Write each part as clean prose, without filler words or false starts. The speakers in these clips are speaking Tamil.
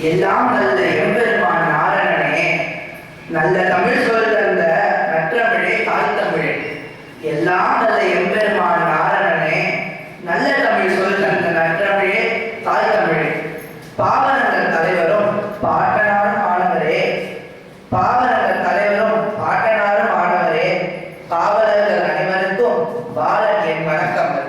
எல்லாம் நல்ல எம்பெருமான் நாரணனே, நல்ல தமிழ் சொல் தந்த நற்றமிழே தாய்த்தமிழே. எல்லாம் நல்ல எம்பெருமான் நாரணனே, நல்ல தமிழ் சொல் தந்த நற்றமிழே தாய்த்தமிழே. பாவனங்கள் தலைவரும் பாட்டனாரும் ஆனவரே, பாவனங்கள் தலைவரும் பாட்டனாரும் ஆனவரே, பாவலர்கள் அனைவருக்கும் பாலன் என் வணக்கங்கள்.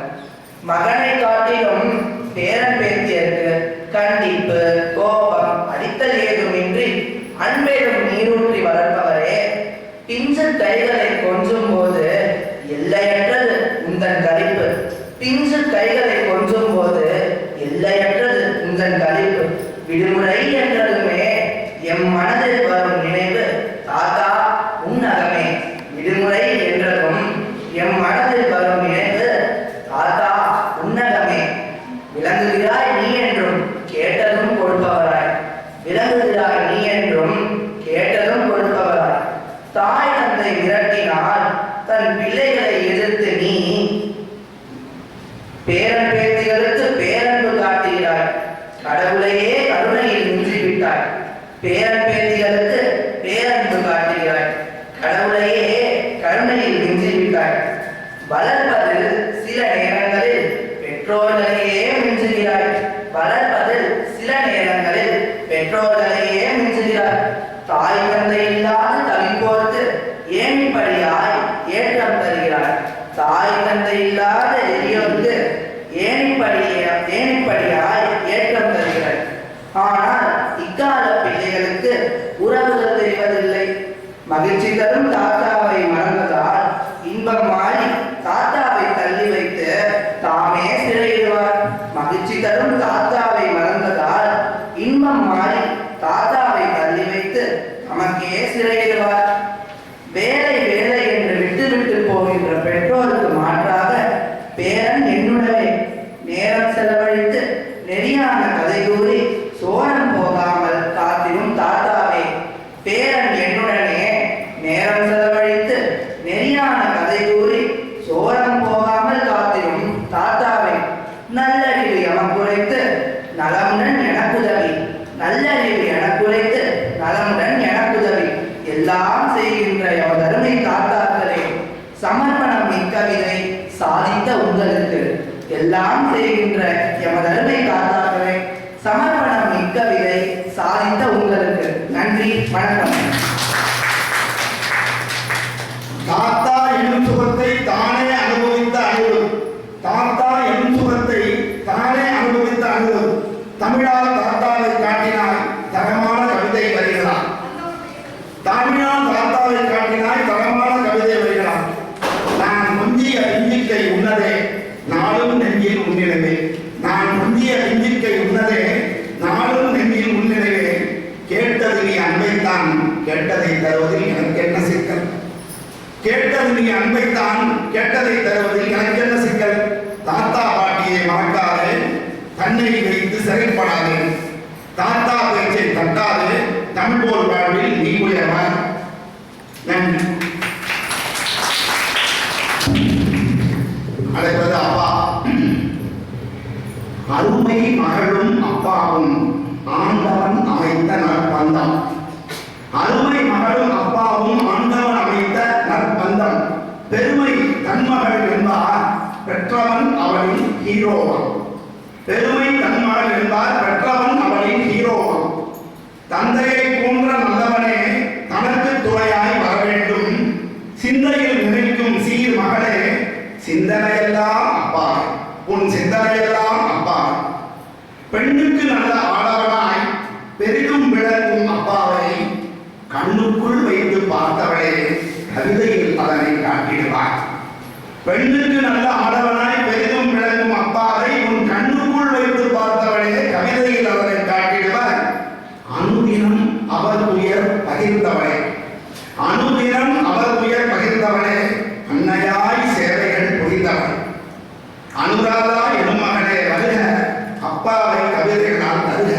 மகனை காட்டிலும் பேரன் பேத்தியருக்கு கண்டிப்பு கோபம் அடித்தல் ஏதுமின்றி அன்பேடும் நீரூற்றி வளர்ப்பவரே, பிஞ்சு கைகளை கொஞ்சும் போது எல்லையற்றது உந்தன் களிப்பு. பிஞ்சு கைகளை கொஞ்சும் போது எல்லையற்றது உந்தன் களிப்பு. விடுமுறை என்றதுமே எம் மனதில் வரும் நினைவு தாத்தா உன்னகமே. விடுமுறை என்றதும் எம் மனதில் வரும் நினைவு தாத்தா உன்னகமே. விளங்குகிறாய் நீ என்றும் கேட்டதும் கொடுப்பவராய், விளங்குகிறாய் நீ என்றும் கேட்டதும் கொடுப்பவராய். தாய் தந்தை விரட்டினால் தன் பிள்ளைகளை எதிர்த்து நீ பேரன் பேத்திகளுக்கு பேரன்பு காட்டுகிறாய். கடவுளையே கருணையில் மிஞ்சிவிட்டாய். பேரன் பேத்திகளுக்கு பேரன்பு காட்டுகிறாய். கடவுளையே கருணையில் மிஞ்சிவிட்டாய். வளர்ப்பதில் சில நேரங்களில் பெற்றோர்களையே மிஞ்சுகிறாய். வளர்ப்பதில் சில நேரங்களில் பெற்றோர்களையே மிஞ்சுகிறாய். தாய் தந்தை இல்லாது தவிப்போர்த்து ஏணிப்படியாய் ஏற்றம் தருகிறாய். தாய் தந்தை இல்லாத எளியோருக்கு ஏணிப்படியாய் ஏற்றம் தருகிறாய். ஆனால் இக்கால பிள்ளைகளுக்கு உறவுகள் தெரிவதில்லை. மகிழ்ச்சி தரும் தாத்தாவை மறந்ததால் இன்பம் மாறி தாத்தா விட்டு போகின்ற பெற்றோருக்கு மாற்றாக பேரன் என்னுடனே நேரம் செலவழித்து நெறியான கதை கூறி சோரம் போகாமல் காத்திடும் தாத்தாவே. பேரன் என்னுடனே நேரம் செலவழித்து நெறியான கதை கூறி சோரம் போகாமல் காத்திடும் தாத்தாவே. நல்லறிவு எமக்குரைத்து நலமுடன் எனக்குதவி, நல்லறிவு எனக்குரைத்து நலமுடன் எனக்குதவி. எல்லாம் செய்கின்ற எமதருமை தாத்தாக்களே, சமர்ப்பணம் மிக்கவிதை சாதித்த உங்களுக்கு. எல்லாம் செய்கின்ற எமதருமை தாத்தாக்களே, சமர்ப்பணம் மிக்கவிதை சாதித்த உங்களுக்கு. நன்றி, வணக்கம். தாத்தா என்னும் சுகத்தை தானே அனுபவித்த அனுபவம். தாத்தா என்னும் சுகத்தை தானே அனுபவித்த அனுபவம். தமிழால் தாத்தாவை காட்டினாய் தரமான கவிதை வருகிறார். தமிழால் தாத்தாவை காட்டினாய் தரமான கவிதை வருகிறார். நான் முந்திய நெஞ்சிக்கை உன்னதே நாளும் நெஞ்சில் உன்னிடவே. நான் முந்திய நெஞ்சிக்கை உன்னதே நாளும் நெஞ்சில் உன்னிடவே. கேட்டது நீ அன்பைத்தான், கேட்டதை தருவதில் எனக்கு என்ன சிக்கல்? கேட்டது நீ அன்பைத்தான், கேட்டதை தருவதில் எனக்கு என்ன சிக்கல்? தாத்தா பாட்டியை மறக்காது, தன்னை வைத்து சிறைப்படாது. தாத்தா பேச்சை தட்டாது, தன் போல் வாழ்வில் நீ உயர்வார். நன்றி. அழைப்பது அப்பா. அருமை மகளும் அப்பாவும் ஆண்டவன் அமைத்த நற்பந்தம். அருமை மகளும் அப்பாவும் ஆண்டவன் அமைத்த நற்பந்தம். பெருமை தன்மகள் என்பார் பெற்றவன் அவளின் ஹீரோவான். பெருமை தன்மகள் என்பார் பெற்றவன் அவளின் ஹீரோவான். தந்தையை போன்ற நல்லவனே தனக்கு துணையாய் வர வேண்டும். சிந்தையில் நினைக்கும் சீர் மகளே, சிந்தனையெல்லாம் அப்பா, உன் சிந்தனையெல்லாம் அப்பா. பெண்ணுக்கு நல்ல ஆடவனாய் பெரிதும் விளக்கும் அப்பாவை கண்ணுக்குள் வைத்து பார்த்தவளே, கவிதையில் அதனை காட்டிடுவார். பெண்ணுக்கு நல்ல ஆடவனாய் பெரிதும் விளக்கும் அப்பாவை உன் கண்ணுக்குள் வைத்து பார்த்தவளே, கவிதையில் அதனை காட்டிடுவார். அனுதினம் அவர் உயர் பகிர்ந்தவளே, அனுதினம் அவர் உயர் பகிர்ந்தவளே, அன்னையாய் சேவைகள் புரிந்தவள். அனுராதா எனும் மகளே வருக, அப்பாவை கவிதைகளால் தருக.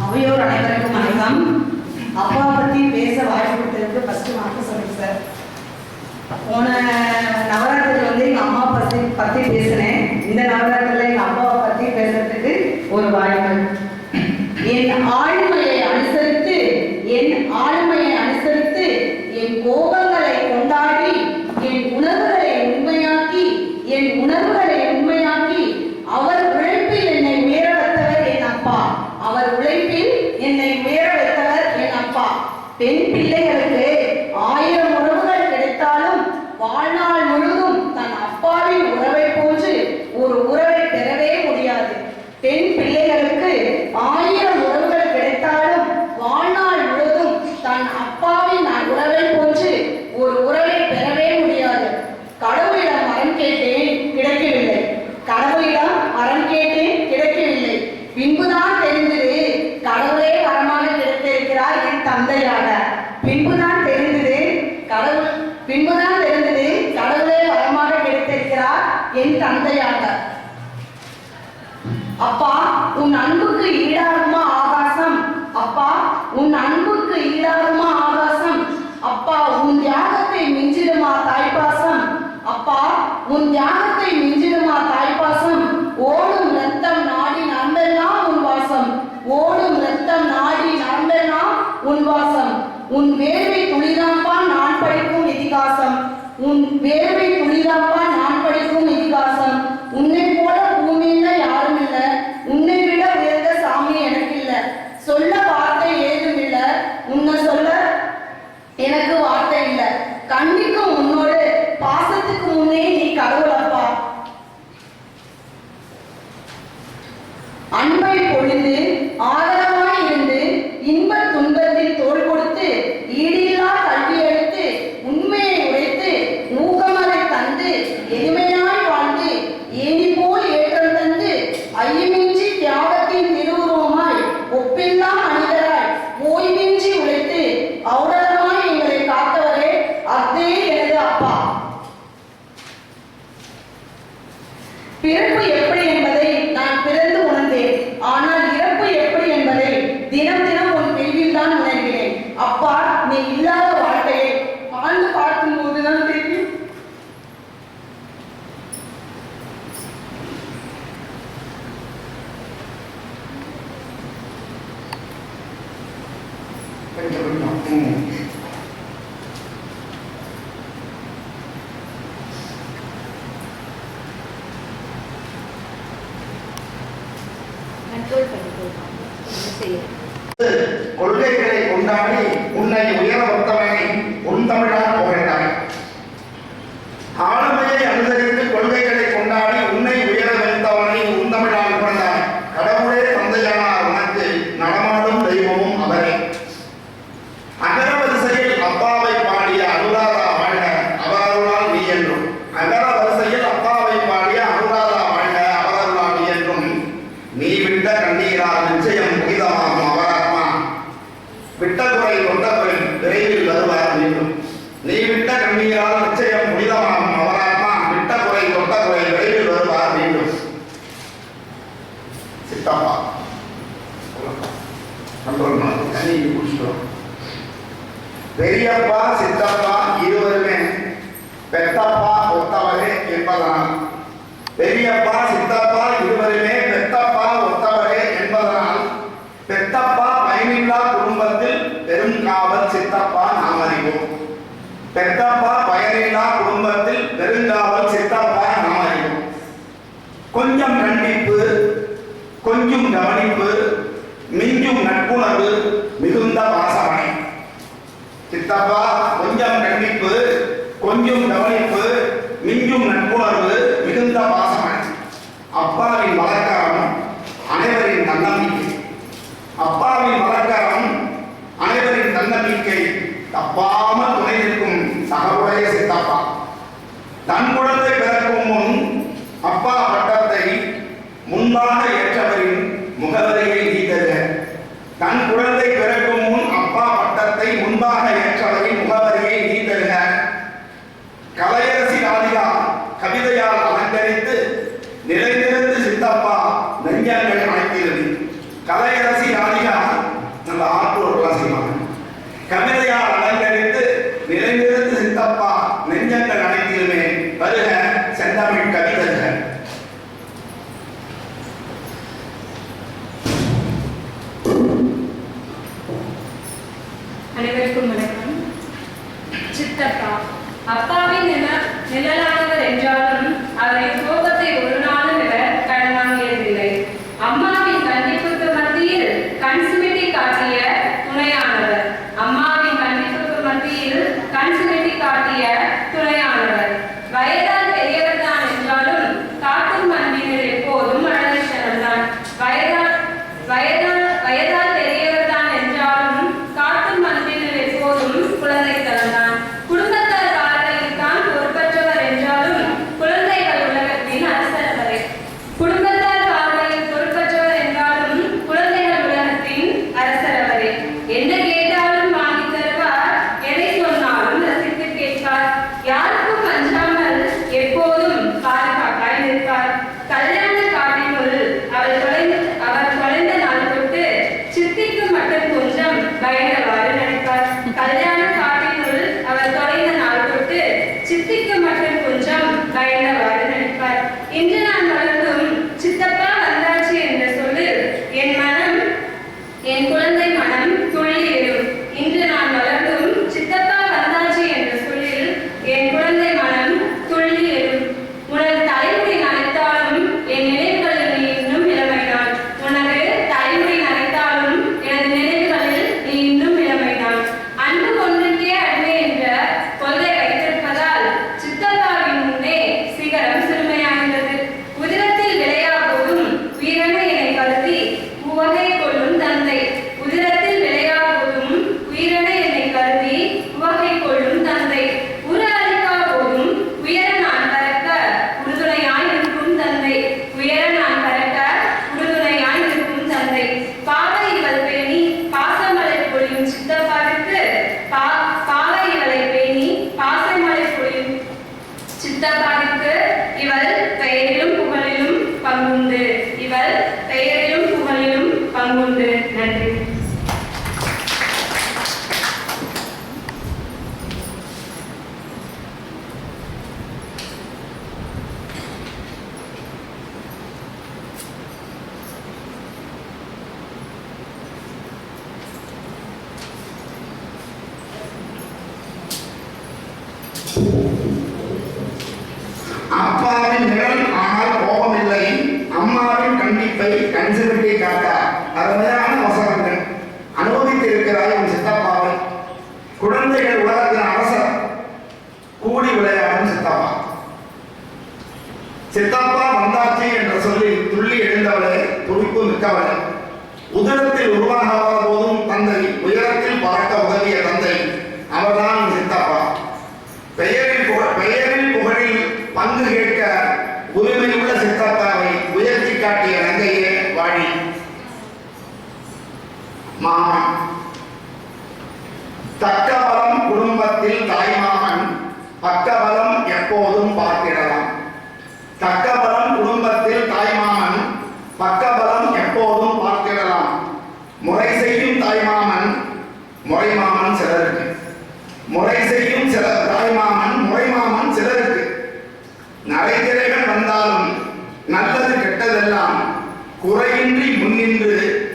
அவையோர் அனைவருக்கும் வணக்கம். அப்பா பத்தி பேச வாய்ப்பு கொடுத்ததுக்கு ஃபர்ஸ்ட் வணக்கம் சொல்லுங்க சார். போன நவராத்திரி எங்க அம்மா பத்தி பேசினேன். இந்த நவராத்திரில எங்க அப்பாவை பத்தி பேசுறதுக்கு ஒரு வாய்ப்பு. என் ஆளுமையை அனுசரித்து என் கோபங்களை கொண்டாடி என் உணர்வுகளை உண்மையாக்கி அவர் உழைப்பில் என்னை உயர வைத்தவர் என் அப்பா. அவர் உழைப்பில் என்னை உயர வைத்தவர் என் அப்பா. பெண் பிள்ளைகளுக்கு 1000 உறவுகள் கிடைத்தாலும் வாழ்நாள் முழுதும் தன் அப்பாவின் உறவை போன்று ஒரு உறவை பெறவே முடியாது. பெண் பிள்ளைகளுக்கு 1000 உறவுகள் கிடைத்தாலும் வாழ்நாள் முழுதும் தன் அப்பாவின் உறவை போன்று ஒரு உறவை பெறவே முடியாது. கடவுளிடம் வரம் கேட்டேன், கிடைக்கவில்லை. பின்புதான் தெரிந்தது கடவுளே வரமாக கிடைத்திருக்கிறார் என் தந்தையாக. பின்புதான் தெரிந்தது கடவுளே வரமாக கிடைத்திருக்கிறார் என் தந்தையாக. அப்பா உன் அன்புக்கு ஈடாகுமா ஆகாசம்? அப்பா உன் அன்புக்கு ஈடாகுமா ஆகாசம்? அப்பா உன் தியாகத்தை மிஞ்சிடுமா தாய்ப்பாசம்? அப்பா உன் தியாகத்தை மிஞ்சிடுமா தாய்ப்பாசம்? ஓடும் ரத்தம் நாடி நரம்பெல்லாம் உன் வாசம். ஓடும் ரத்தம் நாடி நரம்பெல்லாம் உன் வாசம். உன் வேர்வை துளிதாப்பா நான் படிக்கும் இதிகாசம். உன் வேர்வை துளிதாப்பா நான் படிக்கும் இதிகாசம். உன்னை போல பூமியில யாரும் இல்லை, உன்னை விட கொள்கைகளை கொண்டாடி உன்னை உயர வைத்தவனை உன் தமிழால் புகழ்ந்தாய். ஆளுமையை அனுசரித்து கொள்கைகளை கொண்டாடி உன்னை உயர வைத்தவனை உன் தமிழால் புகழ்ந்தாய். கடவுளே தந்தையானார் உனக்கு, நடமாடும் தெய்வமும் அவரே. அகர வரிசையில் அப்பாவை பாடிய அனுராதா வாழ்க, அவரருளால் நீ என்றும். அகர வரிசையில் அப்பாவை பாடிய அனுராதா வாழ்க, அவரருளால் நீ என்றும். நீ விட்ட கண்ணீரால் நிச்சயம் புனிதமாகும் அவராத்மா. விட்ட குறை கொண்ட பெண் விரைவில் வருவார் மீண்டும். நீ விட்ட கண்ணீரால் நிச்சயம் புனிதமாகும் அவராத்மா. விட்ட குறை கொண்ட குறை விரைவில் வருவார் மீண்டும். சித்தப்பா தண்ணி குடிச்சிட்டோம். பெரியப்பா சித்தப்பா இருவருமே பெத்தப்பா ஒத்தவரே என்பதனால், பெரியப்பா சித்தப்பா இருவருமே பெத்தப்பா ஒத்தவரே என்பதனால், பெத்தப்பா பயனில்லா குடும்பத்தில் பெரும் காவல் சித்தப்பா நாம் அறிவோம். பெத்தப்பா பயனில்லா குடும்பத்தில் பெருங்காவல் சித்தப்பா நாம் அறிவோம். கொஞ்சம் கண்டிப்பு, கொஞ்சம் கவனிப்பு, மிஞ்சும் நட்புணர்வு, மிகுந்த பாசமனை. சித்தப்பா கொஞ்சம் கண்டிப்பு, கொஞ்சம் கவனிப்பு, மிஞ்சும் நட்புணர்வு, மிகுந்த பாசமனை. அப்பாவின் வழக்கரம் அனைவரின் தன்னம்பிக்கை. அப்பாவின் வழக்கரம் அனைவரின் தன்னம்பிக்கை. தப்பாமல் துணை நிற்கும் சகவுடைய சித்தப்பா. தன் குழந்தை பிறக்கும் முன் அப்பா பட்டத்தை முன்பாக ஏற்றவரின் முகவரியை நீ தருக. தன் குழந்தை பிறக்கும் முன் அப்பா பட்டத்தை முன்பாக ஏற்றவரின் முகவரியை நீ தருக. கலையரசி ராதிகா கவிதையால் அலங்கரித்து நிறைந்திருந்து சித்தப்பா நெஞ்சங்கள் அழைக்கிறது. கலையரசி ராதிகா நல்ல ஆற்றோர்களாக செய்வாங்க. கவிதையால் அலங்கரித்து நிறைந்திருந்து சித்தப்பா நெஞ்சங்கள் அழைக்கிறமே. வருக செந்தமிழ் கவிதர்கள். அனைவருக்கும் வணக்கம். சித்தப்பா அப்பாவின் நிழலானவர் என்றாலும் அவரின் கோபத்தை ஒரு நாளும் இவர் கடன் வாங்கியதில்லை. அம்மாவின் கண்டிப்புக்கு மத்தியில் கண் சிமிட்டி காட்டிய துணையானவர். அம்மாவின் கண்டிப்புக்கு மத்தியில் கண் சிமிட்டி காட்டிய துணையானவர். வயதால் பெரியவர் தான் என்றாலும் காட்டும் அன்பினில் எப்போதும் அழகிஷனம் தான். வயதால் பெரியவர் தான் என்றாலும் காட்டும் அன்பினில் எப்போதும் குழந்தைத்தனம் தான். குடும்பத்தார் பார்வையில் தான் பொறுப்பற்றவர் என்றாலும் குழந்தைகள் உலகத்தின் அரசரவரே. குடும்பத்தார் பார்வையில் பொறுப்பற்றவர் என்றாலும் குழந்தைகள் உலகத்தின் அரசரவரே. என்ன கேட்டாலும் வாங்கி தருவார், எதை சொன்னாலும் ரசித்து கேட்பார். யாருக்கும் அஞ்சாமல் எப்போதும் பாதுகாப்பாய் நிற்பார். கல்யாண காட்டினுள் அவர் தொலைந்த நாள் தொட்டு சித்திக்கு மட்டும் கொஞ்சம் பயந்தவாறு நடிப்பார். கல்யாண காட்டினுள் அவர் தொலைந்த நாள் தொட்டு சித்திக்கு மட்டும் கொஞ்சம் பயந்தவாறு நடிப்பார். இன்று நான் வளர்ந்தும் சித்தப்பா வந்தாச்சு என்ற சொல்லில் என் குழந்தை மனம் துள்ளி எழும். இன்று நான் வளர்ந்தும் சித்தப்பா வந்தாச்சு என்ற சொல்லில் என் குழந்தை மனம் துள்ளி எழும். உனது தலைமுடி நரைத்தாலும் என் நினைவுகளில் நீ இன்னும் இளமைதான். உனது தலைமுடி நரைத்தாலும் எனது நினைவுகளில் நீ இன்னும் இளமைதான். அன்பு ஒன்றுக்கே அடிமை என்ற கொள்கை வைத்திருப்பதால் சித்தப்பாவின் முன்னே சிகரம் சிறுமையாகின்றது. உதிரத்தில் விளையா போதும் உயிரென என்னை கருதி உவகை கொள்ளும் தந்தை. உதிரத்தில் விளையா போதும் உயிரென என்னை கருதி செய்திருக்கிறாய் உன் சித்தப்பாவை. குழந்தைகள் உலகத்தின் அரசர், கூடி விளையாடும் சித்தப்பா. சித்தப்பா வந்தாச்சி என்ற சொல்லில் துள்ளி எழுந்தவளே, துடிப்பு மிக்கவளே. உதரத்தில் உருவாகாத போதும் தந்தை, உயரத்தில் பார்க்க உதவிய தந்தை, அவர்தான் சித்தப்பா. பெயரில் புகழில் பங்கு கேட்க உரிமையுள்ள சித்தப்பாவை உயர்த்தி காட்டிய நங்கையே வாடி. மாமன் தக்கபலம் குடும்பத்தில் தாய்மாமன், பக்கபலம் எப்போதும் பார்த்திடலாம். தக்கபலம் குடும்பத்தில் தாய்மாமன், பக்கபலம் எப்போதும் பார்த்திடலாம். முறை செய்யும் தாய்மாமன், முறைமாமன் சிலருக்கு. முறை செய்யும் தாய்மாமன், முறைமாமன் சிலருக்கு. நடைதிரைகள் வந்தாலும் நல்லது கெட்டதெல்லாம் குறையின்றி முன்னின்று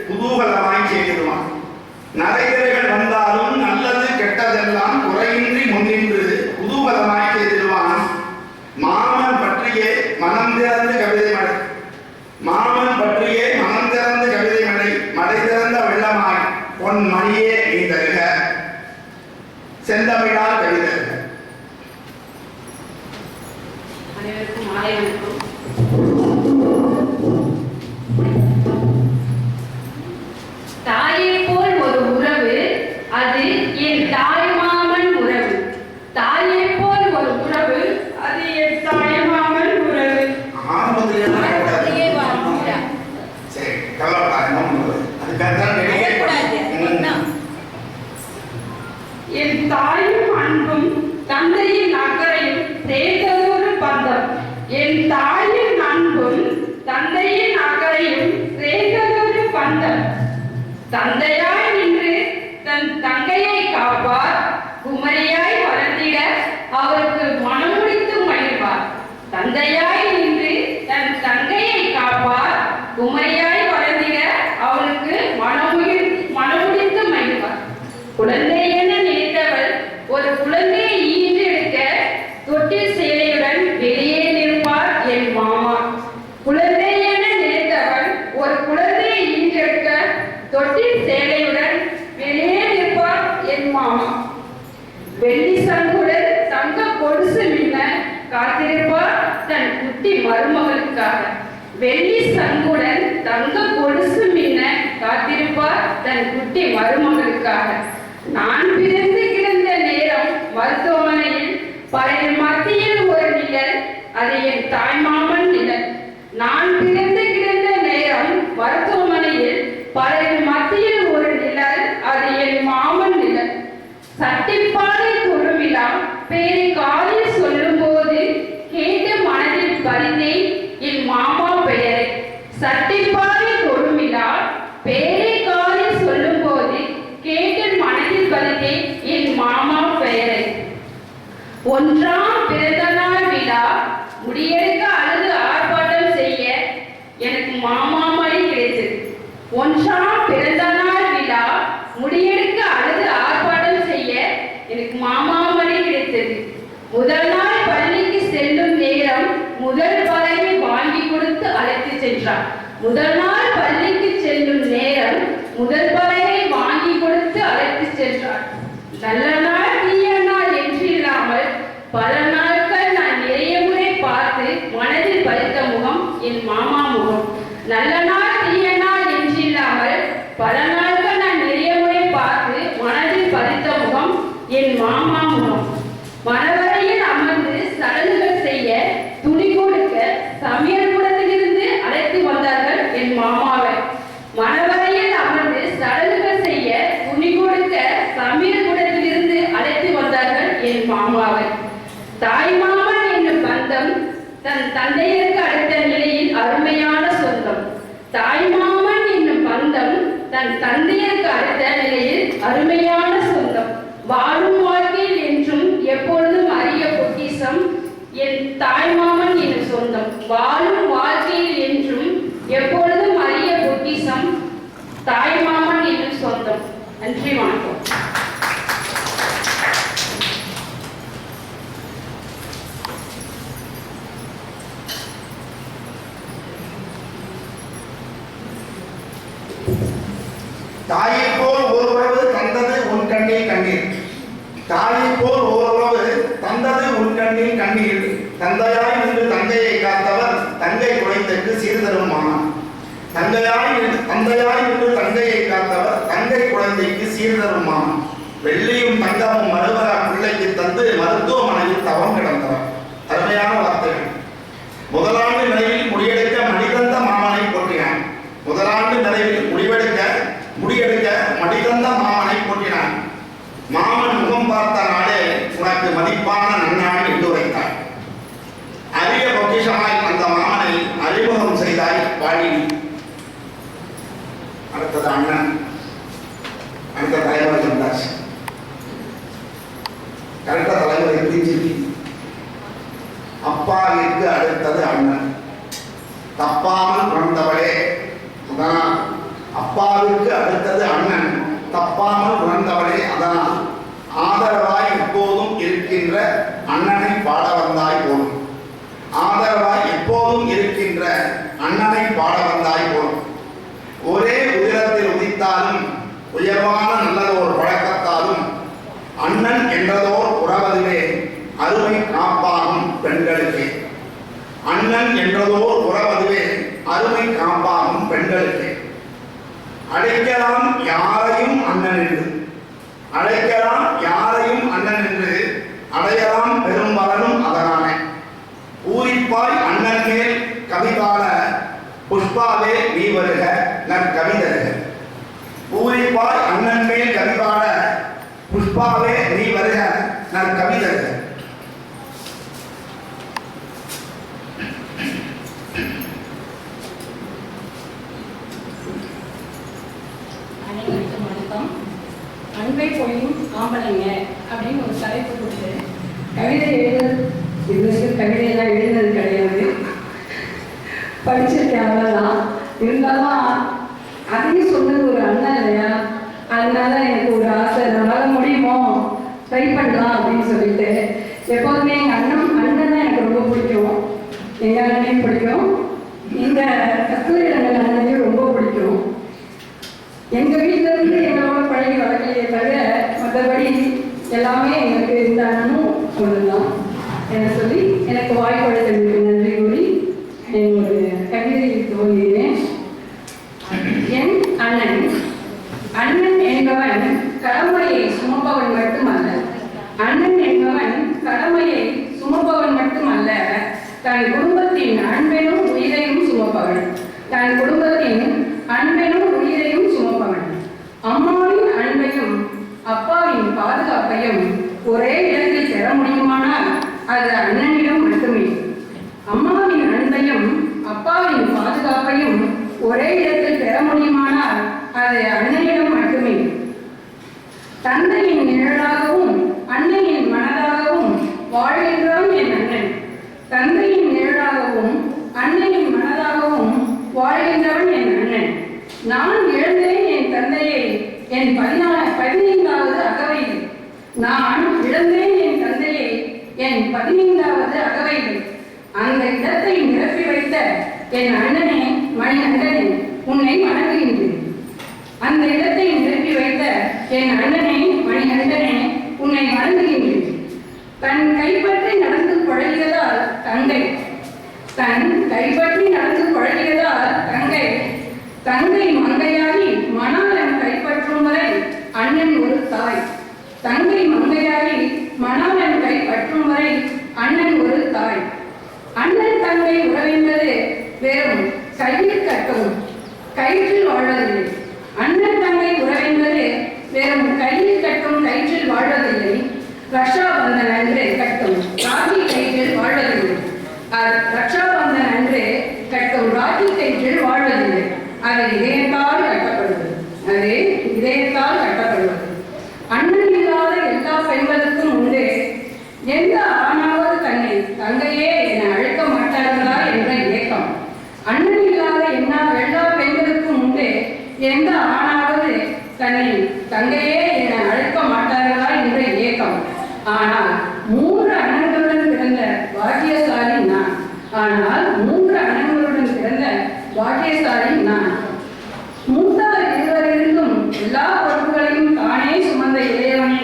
குதூகலமாய் செய்திடுவான். நடைதிரைகள் வந்தாலும் நல்லது கெட்டதெல்லாம் குறையின்றி முன்னின்று குதூகலமாய் செய்திடுவான். மாமன் பற்றியே மனம் திறந்து கவிதை மழை, மாமன் பற்றியே மனம் திறந்து கவிதை மழை, மழை திறந்த வெள்ளமாய் பொன் மணியே நீ தருக, செந்தமிழால் கவிதை. அனைவருக்கும் மாலை வணக்கம். தாயை போல் ஒரு உறவு, அது என் தாய்மாமன் உறவு. தாயை போல் ஒரு உறவு, அது என் தாய்மாமன் உறவு. ஆரம்பத்திலேயே வாங்க. சரி, கவலைப்படாத. என் தாயும் அன்பும் தந்தையின் அக்கறையும் சேர்ந்ததொரு பந்தம். என் தாயின் அன்பும் தந்தையின் அக்கறையும் சேர்ந்ததொரு பந்தம். தந்தையாய் நின்று தன் தங்கையை காப்பார், குமரியாய் வளர்ந்திட அவருக்கு மனமுடித்து மகிழ்வார். தந்தையாய் நின்று தன் தங்கையை காப்பார், குமரியாய் வளர்ந்திட அவளுக்கு மனமுடித்து மகிழ்வார். குழந்தை என நினைத்தவள் ஒரு குழந்தையை ஈன்றெடுக்க தொட்டில் சேலையுடன் வெளியே நிற்பார் என் மாமா. குழந்தை என நினைத்தவள் ஒரு குழந்தையை ஈன்றெடுக்க தொட்டில் சேலையுடன் வெளியே நிற்பார் என் மாமா. வெள்ளி சங்குடன் தங்க கொலுசு மின்ன காத்திருப்பார் தன் குட்டி மருமகளுக்காக. வெள்ளி சங்குடன் தங்க கொலுசு மின்ன காத்திருப்பார் தன் குட்டி மருமகளுக்காக. நான் பிறந்து கிடந்த நேரம் மருத்துவமனையில் பலரின் மத்தியில் ஒரு நிழல், அது என் தாய்மாமன் நிழல். நான் பிறந்து கிடந்த நேரம் மருத்துவமனையில் பலரின் மத்தியில் ஒரு நிழல், அது என் மாமன் நிழல். சட்டிப்பாலை தொழுவிழா பேரை காலில் சொல்லும் போது கேட்டு மனதில் பறிந்தேன் என் மாமா பெயரை. சட்டிப்பாலை தொழுவிழா பேரை காலில் சொல்லும் போது கேட்டு மனதில் பறிந்தேன் என் மாமா பெயரை. ஒன்றாம் பிறந்த நாள் விழா முடியெடுக்க அழுது ஆர்ப்பாட்டம் செய்ய எனக்கு மாமா மணி கிடைத்தது. ஒன்றாம் பிறந்த நாள் விழா முடியெடுக்க அழுது ஆர்ப்பாட்டம் செய்ய எனக்கு மாமா மணி கிடைத்தது. முதல் நாள் பள்ளிக்கு செல்லும் நேரம் முதல் பலகை வாங்கி கொடுத்து அழைத்து சென்றார். முதல் நாள் பள்ளிக்கு செல்லும் நேரம் முதல் பலகை வாங்கி கொடுத்து அழைத்து சென்றார். நல்ல நாள் தீய நாள் என்று இல்லாமல் பல நாட்கள் நான் நிறைய முறை பார்த்து மனதில் பதித்த முகம் என் மாமா முகம். நல்ல நாள் தீய நாள் என்று இல்லாமல் பல நாட்கள் நான் நிறைய முறை பார்த்து மனதில் பதித்த முகம் என் மாமா முகம். மணவரையில் அமர்ந்து சடங்குகள் செய்ய துணி கொடுக்க சமையல் கூடத்திலிருந்து அழைத்து வந்தார்கள் என் மாமாவை. மணவரையில் அமர்ந்து சடங்குகள் செய்ய துணி கொடுக்க சமையல் கூடத்திலிருந்து அழைத்து வந்தார்கள் என் மாமாவை. தாய்மாமன் என்னும் பந்தம் தன் தந்தையருக்கு அடுத்த நிலையில் அருமையான சொந்தம். தாய்மாமன் என்னும் பந்தம் தன் தந்தையருக்கு அடுத்த நிலையில் அருமையான சொந்தம். வாழும் வாழ்க்கையில் என்றும் எப்பொழுதும் அரிய பொக்கிஷம் என் தாய்மாமன் என்னும் சொந்தம். வாழும் வாழ்க்கையில் என்றும் எப்பொழுதும் அரிய பொக்கிஷம் தாய்மாமன் என்னும் சொந்தம். நன்றி, வணக்கம். தாயை போல் ஒரு உறவு தந்தையாய் நின்று தங்கையை காத்தவர் தங்கை குழந்தைக்கு சீர்தரும் மாமன். வெள்ளியும் தங்கமும் மறுவரா பிள்ளைக்கு தந்து மருத்துவமனையில் தவம் கிடந்தவர். அருமையான வார்த்தைகள். முதலாண்டு நிறைவில் முடியெடுக்க மடிதந்த மாமனை போற்றினான். முதலாண்டு நிறைவில் முடியெடுக்க மடிதந்த மாமனை போற்றினான். மாமன் முகம் பார்த்த நாடே உனக்கு மதிப்பான நன்னாள் என்று உரைத்தார். அரிய பொக்கிஷமாய் அந்த மாமனை அறிமுகம் செய்தாய் பாடினி. அடுத்தது அண்ணன். அடுத்த தலைமுறை வந்தாச்சு. கரெக்டா தலைமுறை பிரிஞ்சிருக்கு. அப்பாவிற்கு அடுத்தது அண்ணன். தப்பாமல் உணர்ந்தவளே. அதனால் அப்பாவிற்கு அடுத்தது அண்ணன், தப்பாமல் உணர்ந்தவளே. அதனால் ஆதரவாய் எப்போதும் இருக்கின்ற அண்ணனை பாட வந்தாய் போலும். ஆதரவாய் எப்போதும் இருக்கின்ற அண்ணனை பாட வந்தாய் போலும். ஒரே உயரத்தில் உதித்தாலும் உயர்வான நல்லதோர் பழக்கத்தாலும் அண்ணன் என்றதோர் உறவதுவே அருமை காப்பாகும் பெண்களுக்கு. அண்ணன் என்றதோர் உறவதுவே அருமை காப்பாகும் பெண்களுக்கு. அழைக்கலாம் யாரையும் அண்ணன் என்று, அழைக்கலாம் யாரையும் அண்ணன் என்று, அடையலாம் பெரும் பலனும் அதனானே. பூரிப்பாய் அண்ணன் மேல் கவிபாட புஷ்பாவே நீ வருக நற்கவிதருக. பூரிப்பாய் அண்ணன் மேல் கவிபாட புஷ்பாவே நீ வருக நற்கவிதருக. அனைவருக்கும் வணக்கம். அன்பை பொழியும் ஆம்பளைங்க அப்படின்னு ஒரு தலைப்பு கொடுத்து கவிதை இதுவரைக்கும் கவிதையெல்லாம் எழுதுனது கிடையாது, படிச்சிருக்கேன் அவ்வளோதான். இருந்தாலும் அதையும் சொன்னது ஒரு அண்ணன் இல்லையா, அதனால எனக்கு ஒரு ஆசை, நம்மளால முடியுமோ ட்ரை பண்ணலாம் அப்படின்னு சொல்லிட்டு. எப்போதுமே எங்கள் அண்ணன் தான் எனக்கு ரொம்ப பிடிக்கும். எங்கள் அண்ணனையும் பிடிக்கும், எங்கள் கஸ்தூரி ரங்கன் அண்ணனையும் ரொம்ப பிடிக்கும். எங்கள் வீட்டில் இருந்து எங்களோட பழகி வளர்க்கலையே தவிர மற்றபடி எல்லாமே எங்களுக்கு இந்த அண்ணனும் சொல்லலாம் என சொல்லி எனக்கு வாய்ப்பளித்ததுக்கு நன்றி கூறி என்னோட கவிதையை துவங்கினேன். என் அண்ணன். அண்ணன் என்பவன் கடமையை சுமப்பவன் மட்டுமல்ல, அண்ணன் என்பவன் கடமையை சுமப்பவன் மட்டுமல்ல, தன் குடும்பத்தின் அன்பெனும் உயிரையும் சுமப்பவன். தன் குடும்பத்தின் அன்பெனும் உயிரையும் சுமப்பவன். அம்மாவின் அன்பையும் அப்பாவின் பாதுகாப்பையும் ஒரே இடத்தில் பெற முடியுமானால் அது அண்ணனிடம் மட்டுமே. அம்மாவின் அன்பையும் அப்பாவின் பாதுகாப்பையும் ஒரே இடத்தில் பெற முடியுமானால் அது அண்ணனிடம் மட்டுமே. தந்தையின் நிழலாகவும் அன்னையின் மனதாகவும் வாழ்கின்றவன் என் அண்ணன். தந்தையின் நிழலாகவும் அன்னையின் மனதாகவும் வாழ்கின்றவன் என் அண்ணன். நான் இழந்தேன் என் தந்தையை என் 15வது அகவையில். நான் இழந்தேன் என் தந்தையை என் 15வது அகவையில். அந்த இடத்தை நிரப்பி வைத்த என் அண்ணனே, மணி அண்ணனே, உன்னை வணங்குகின்றேன். அந்த இடத்தை நிரப்பி வைத்த என் அண்ணனே, மணி அண்ணனே, உன்னை வணங்குகின்றேன். தன் கைப்பற்றி நடந்து பழகியதால் தங்கை, தன் கைப்பற்றி நடந்து பழகியதால் தங்கை, தங்கை மங்கையாகி மணாளன் கைப்பற்றும் வரை அண்ணன் ஒரு தாய். தங்கை மங்கையாகி மணாளன் கைப்பற்றும் வரை அண்ணன் ஒரு தாய். அண்ணன் தங்கை உறவென்பது வெறும் கையில் கட்டவும் கயிற்றில் வாழ்வதில்லை. அண்ணன் தங்கை உறவென்பது வெறும் கையில் கட்டும் கயிற்றில் வாழ்வதில்லை. ரக்ஷாபந்தன் அன்று கட்டும் ராகி கயிற்றில் வாழ்வதில்லை. ரக்ஷாபந்தன் அன்று கட்டும் ராகி கயிற்றில் வாழ்வதில்லை. அது இதயத்தால் கட்டப்படுவது. அது இதயத்தால் கட்டப்படுவது. அண்ணன் இல்லாத எல்லா பெண்களுக்கும் உண்டு. எந்த ஆணாவது தன்னை தங்கையே என அழைக்க மாட்டார்களா என்ற ஏக்கம். அண்ணன் இல்லாத எல்லா பெண்களுக்கும் உண்டு. எந்த ஆணாவது தன்னை தங்கையே என அழைக்க மாட்டார்களா என்ற ஏக்கம். ஆனால் 3 அண்ணன்களுடன் பிறந்த பாக்கியசாலி நான். ஆனால் 3 அண்ணன்களுடன் பிறந்த பாக்கியசாலி நான். மூத்தவர் இருவரிலிருந்தும் எல்லா பொறுப்புகளையும் தானே சுமந்த இளையவனே,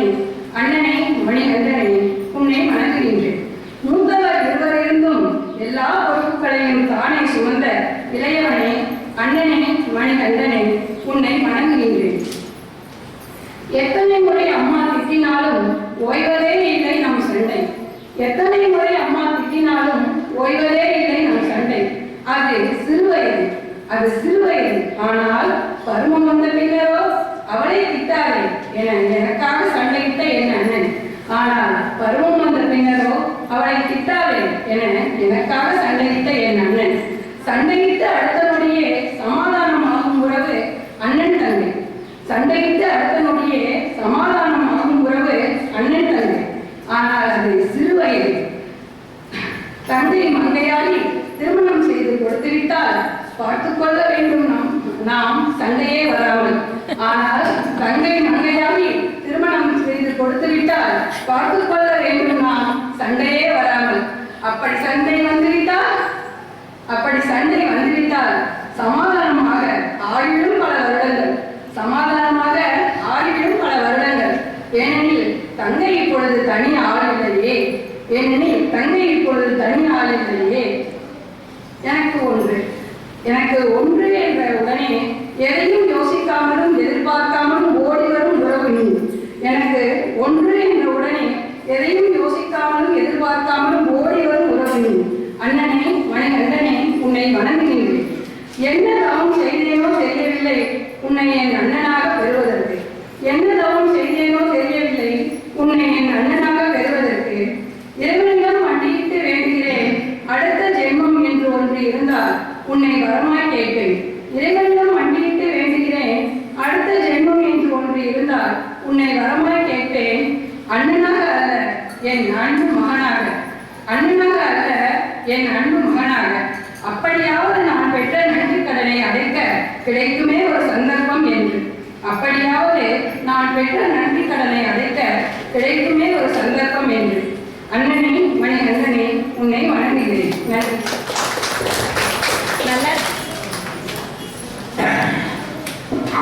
அண்ணனை, மணி அண்ணனை, உன்னை வணங்குகின்றேன். மூத்தவர் இருவரிலிருந்தும் எல்லா பொறுப்புகளையும் தானே சுமந்த இளையவனே, அண்ணனே, எத்தனை முறை அம்மா திட்டினாலும் ஓய்வதே இல்லை நம் சண்டை. எத்தனை முறை அம்மா திட்டினாலும் ஓய்வதே இல்லை நம் சண்டை. அது சிறுவயது, அது சிறுவயது. ஆனால் பருவம் வந்த பின்னரோ அவளை திட்டாதே என எனக்காக சண்டையிட்ட என் அண்ணன். ஆனால் பருவம் வந்த பின்னரோ அவளை திட்டாதே என எனக்காக சண்டையிட்ட என் அண்ணன். சண்டையிட்டு அடுத்த நொடியே சமாதானமாகும் உறவு அண்ணன் தங்கை. சண்டையிட்டு அடுத்த நொடியே சமாதானமாகும் உறவு அண்ணன் தங்கை. ஆனால் அது சிறுவயது. தங்கை மங்கையாடி திருமணம் செய்து கொடுத்துவிட்டால் பார்த்துக் கொள்ள வேண்டும் நாம் சண்டையே வராமல். ஆனால் தங்கை மங்கையாடி திருமணம் செய்து கொடுத்துவிட்டால் பார்த்துக் கொள்ள வேண்டும் நாம் சண்டையே வராமல். அப்படி சண்டை வந்துவிட்டால் சமாதானமாக ஆழிலும் பல வருடங்கள், சமாதானமாக ஆழிலும் பல வருடங்கள். ஏனெனில் தங்கை இப்பொழுது தனி ஆள் இல்லையே, ஏனெனில் தங்கை இப்பொழுது தனி ஆள் இல்லையே. எனக்கு ஒன்று என்ற உடனே எதையும் யோசிக்காமலும் எதிர்பார்க்காமலும் ஓடி வரும் உறவு நீ. எனக்கு ஒன்று என்ற உடனே எதையும் யோசிக்காமலும் எதிர்பார்க்காமலும் ஓடி வரும் உறவு நீ. அண்ணனே, மணிகண்டனே, உன்னை வணங்குகின்றேன். என்ன தவம் செய்தேனோ தெரியவில்லை உன்னை என் அண்ணனாக பெறுவதற்கு. என்ன தவம் செய்தேனோ தெரியவில்லை உன்னை என் அண்ணனாக பெறுவதற்கு. இறைவனிடம் மண்டியிட்டு வேண்டுகிறேன், அடுத்த ஜென்மம் என்று ஒன்று இருந்தால் உன்னை வரமாய் கேட்பேன். இறைவனிடம் மண்டியிட்டு வேண்டுகிறேன், அடுத்த ஜென்மம் என்று ஒன்று இருந்தால் உன்னை வரமாய் கேட்பேன். அண்ணனாக அல்ல என் அன்பு மகனாக, அண்ணனாக அல்ல என் அன்பு மகனாக. அப்படியாவது நான் பெற்ற நன்றி கடனை அடைக்க கிடைக்குமே ஒரு சந்தர்ப்பம் என்று. அப்படியாவது நான் பெற்ற நன்றி கடனை அடைக்க கிடைக்குமே ஒரு சந்தர்ப்பம் என்று. அண்ணனே, மணிகண்டனே, உன்னை வணங்குகிறேன். நன்றி.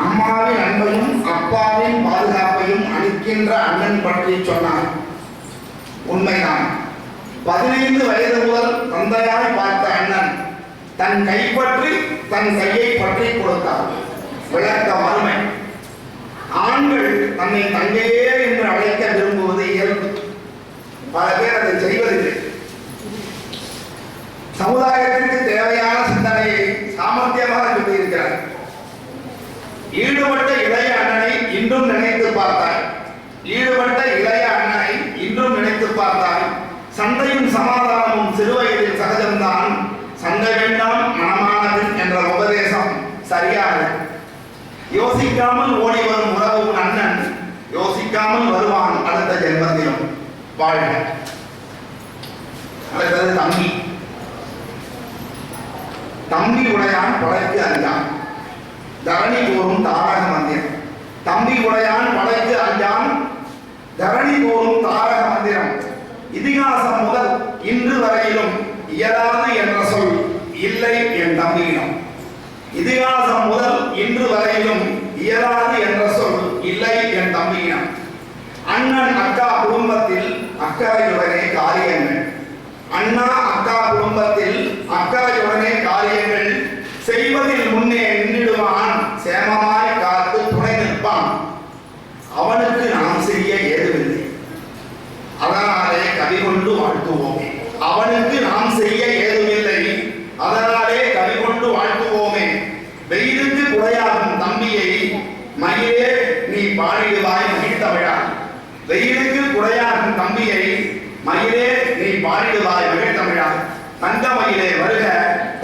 அம்மாவின் அன்பையும் அப்பாவின் பாதுகாப்பையும் அளிக்கின்ற அண்ணன் பற்றி சொன்னார். உண்மைதான். 15 வயது முதல் தந்தையாய் பார்த்த அண்ணன் தன் கைப்பற்றி தன் கையை பற்றி கொடுத்தார். விளக்க வறுமை. ஆண்கள் தன்னை தங்கையே என்று அழைக்க விரும்புவது இயல்பு. பல பேர் அதை செய்வதில்லை. சமுதாயத்திற்கு தேவையான சிந்தனையை சாமர்த்தியமாக சொல்லியிருக்கிறார். ஈடுபட்ட இளைய அண்ணனை இன்றும் நினைத்து பார்த்தாய். ஈடுபட்ட இளைய அண்ணனை இன்றும் நினைத்து பார்த்தாய். சண்டையும் சமாதானமும் சிறுவயதில் சகஜம்தான். சண்டை வேண்டாம் மனமானது என்ற உபதேசம் சரியாக. யோசிக்காமல் ஓடி வரும் உறவு அண்ணன் யோசிக்காமல் வருவான் அடுத்த ஜென்மத்திலும். வாழ்க. அடுத்தது தம்பி. தம்பி உடையான் படைக்கு அஞ்சான், தரணி கூறும் தாரக மந்திரம். தம்பி உடையான் படைக்கு அஞ்சான், தரணி கூறும் தாரக மந்திரம். இதிகாசம் முதல் இன்று வரையிலும் இயலாது என்ற சொல் இல்லை என் தம்பியிடம். இதிகாசம் முதல் இன்று வரையிலும் இயலாது என்ற சொல் இல்லை என் தம்பியிடம். அண்ணன் அக்கா குடும்பத்தில் அக்கறையுடனே காரியங்கள். அண்ணா அக்கா குடும்பத்தில் அக்கறையுடனே காரியங்கள் செய்வதில் முன்னே நின்றிடுவான். சேமமாய் காத்து துணை நிற்பான். அவனுக்கு நாம் செய்ய ஏதுமில்லை, அதனாலே கவி கொண்டு வாழ்த்துவோமே. அவனுக்கு நாம் செய்ய ஏதுமில்லை, அதனாலே கவி கொண்டு வாழ்த்துவோமே. வெயிலுக்கு குடையாகும் தம்பியை மயிலே நீ பாடிடுவாய் மகிழ்த்தமிழா. வெயிலுக்கு குடையாகும் தம்பியை மயிலே நீ பாடிடுவாய் மகிழ்த்தமிழா. தங்க மயிலே வருக,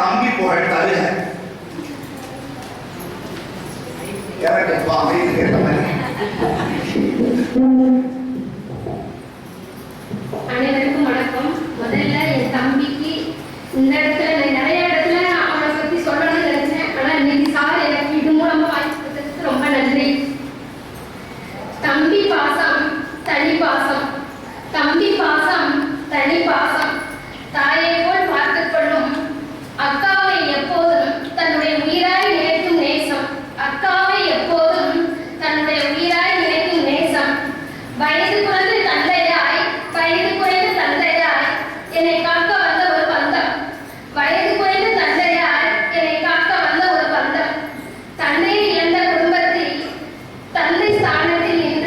தம்பி புகழ் தருக. அனைவருக்கும் வணக்கம். முதல்ல என் தம்பிக்கு இந்த இடத்துல நிறைய இடத்துல அவனை பத்தி சொல்லணும்னு நினைச்சேன். ஆனா இன்னைக்கு சார் எனக்கு இது மூலமா வாய்ப்பு கொடுத்ததுக்கு ரொம்ப நன்றி. தம்பி பாசம் தனி பாசம், தம்பி பாசம் தனி பாசம். தாயை போல் பார்த்துக் கொள்ளும் அக்காவை எப்போதும் தன்னுடைய உயிராய் நினைக்கும் நேசம். அக்காவை எப்போதும் தன்னுடைய உயிராய் நினைக்கும் நேசம். வயது குறைந்து தந்தையாய், வயது குறைந்த தந்தையாய் என்னை காக்க வந்த ஒரு பந்தம். வயது குறைந்த தந்தையாய் என்னை காக்க வந்த ஒரு பந்தம். தந்தையை இழந்த குடும்பத்தில் தந்தை ஸ்தானத்தில் நின்று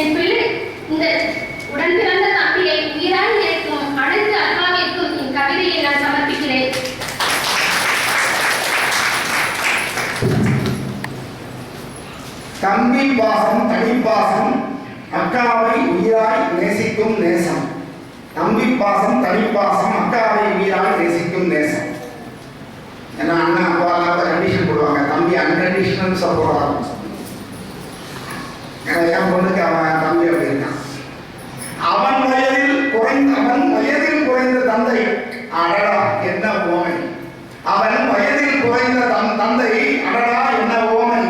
என் பிள்ளை இந்த உடன் பிறந்த தம்பியை உயிரால் நினைக்கும் அனைத்து அக்காவிற்கும் என் கவிதையை நான் சமர்ப்பிக்கிறேன். தம்பி பாசம் தனி பாசம் அக்காவை உயிராய் நேசிக்கும் நேசம். தம்பி பாசம் தனி பாசம் அக்காவை உயிராய் நேசிக்கும் நேசம். ஏன்னா அண்ணா அப்பா கண்டிஷன் போடுவாங்க, தம்பி அன்கண்டிஷனல் சப்போர்ட் ஆகும். ஏன்னா என் பொண்ணுக்கு அவன் தம்பி அப்படின்னா அவன் வயதில் குறைந்த தந்தை. அடடா என்ன ஓமை! அவன் வயதில் குறைந்த தந்தை. அடடா என்ன ஓமை!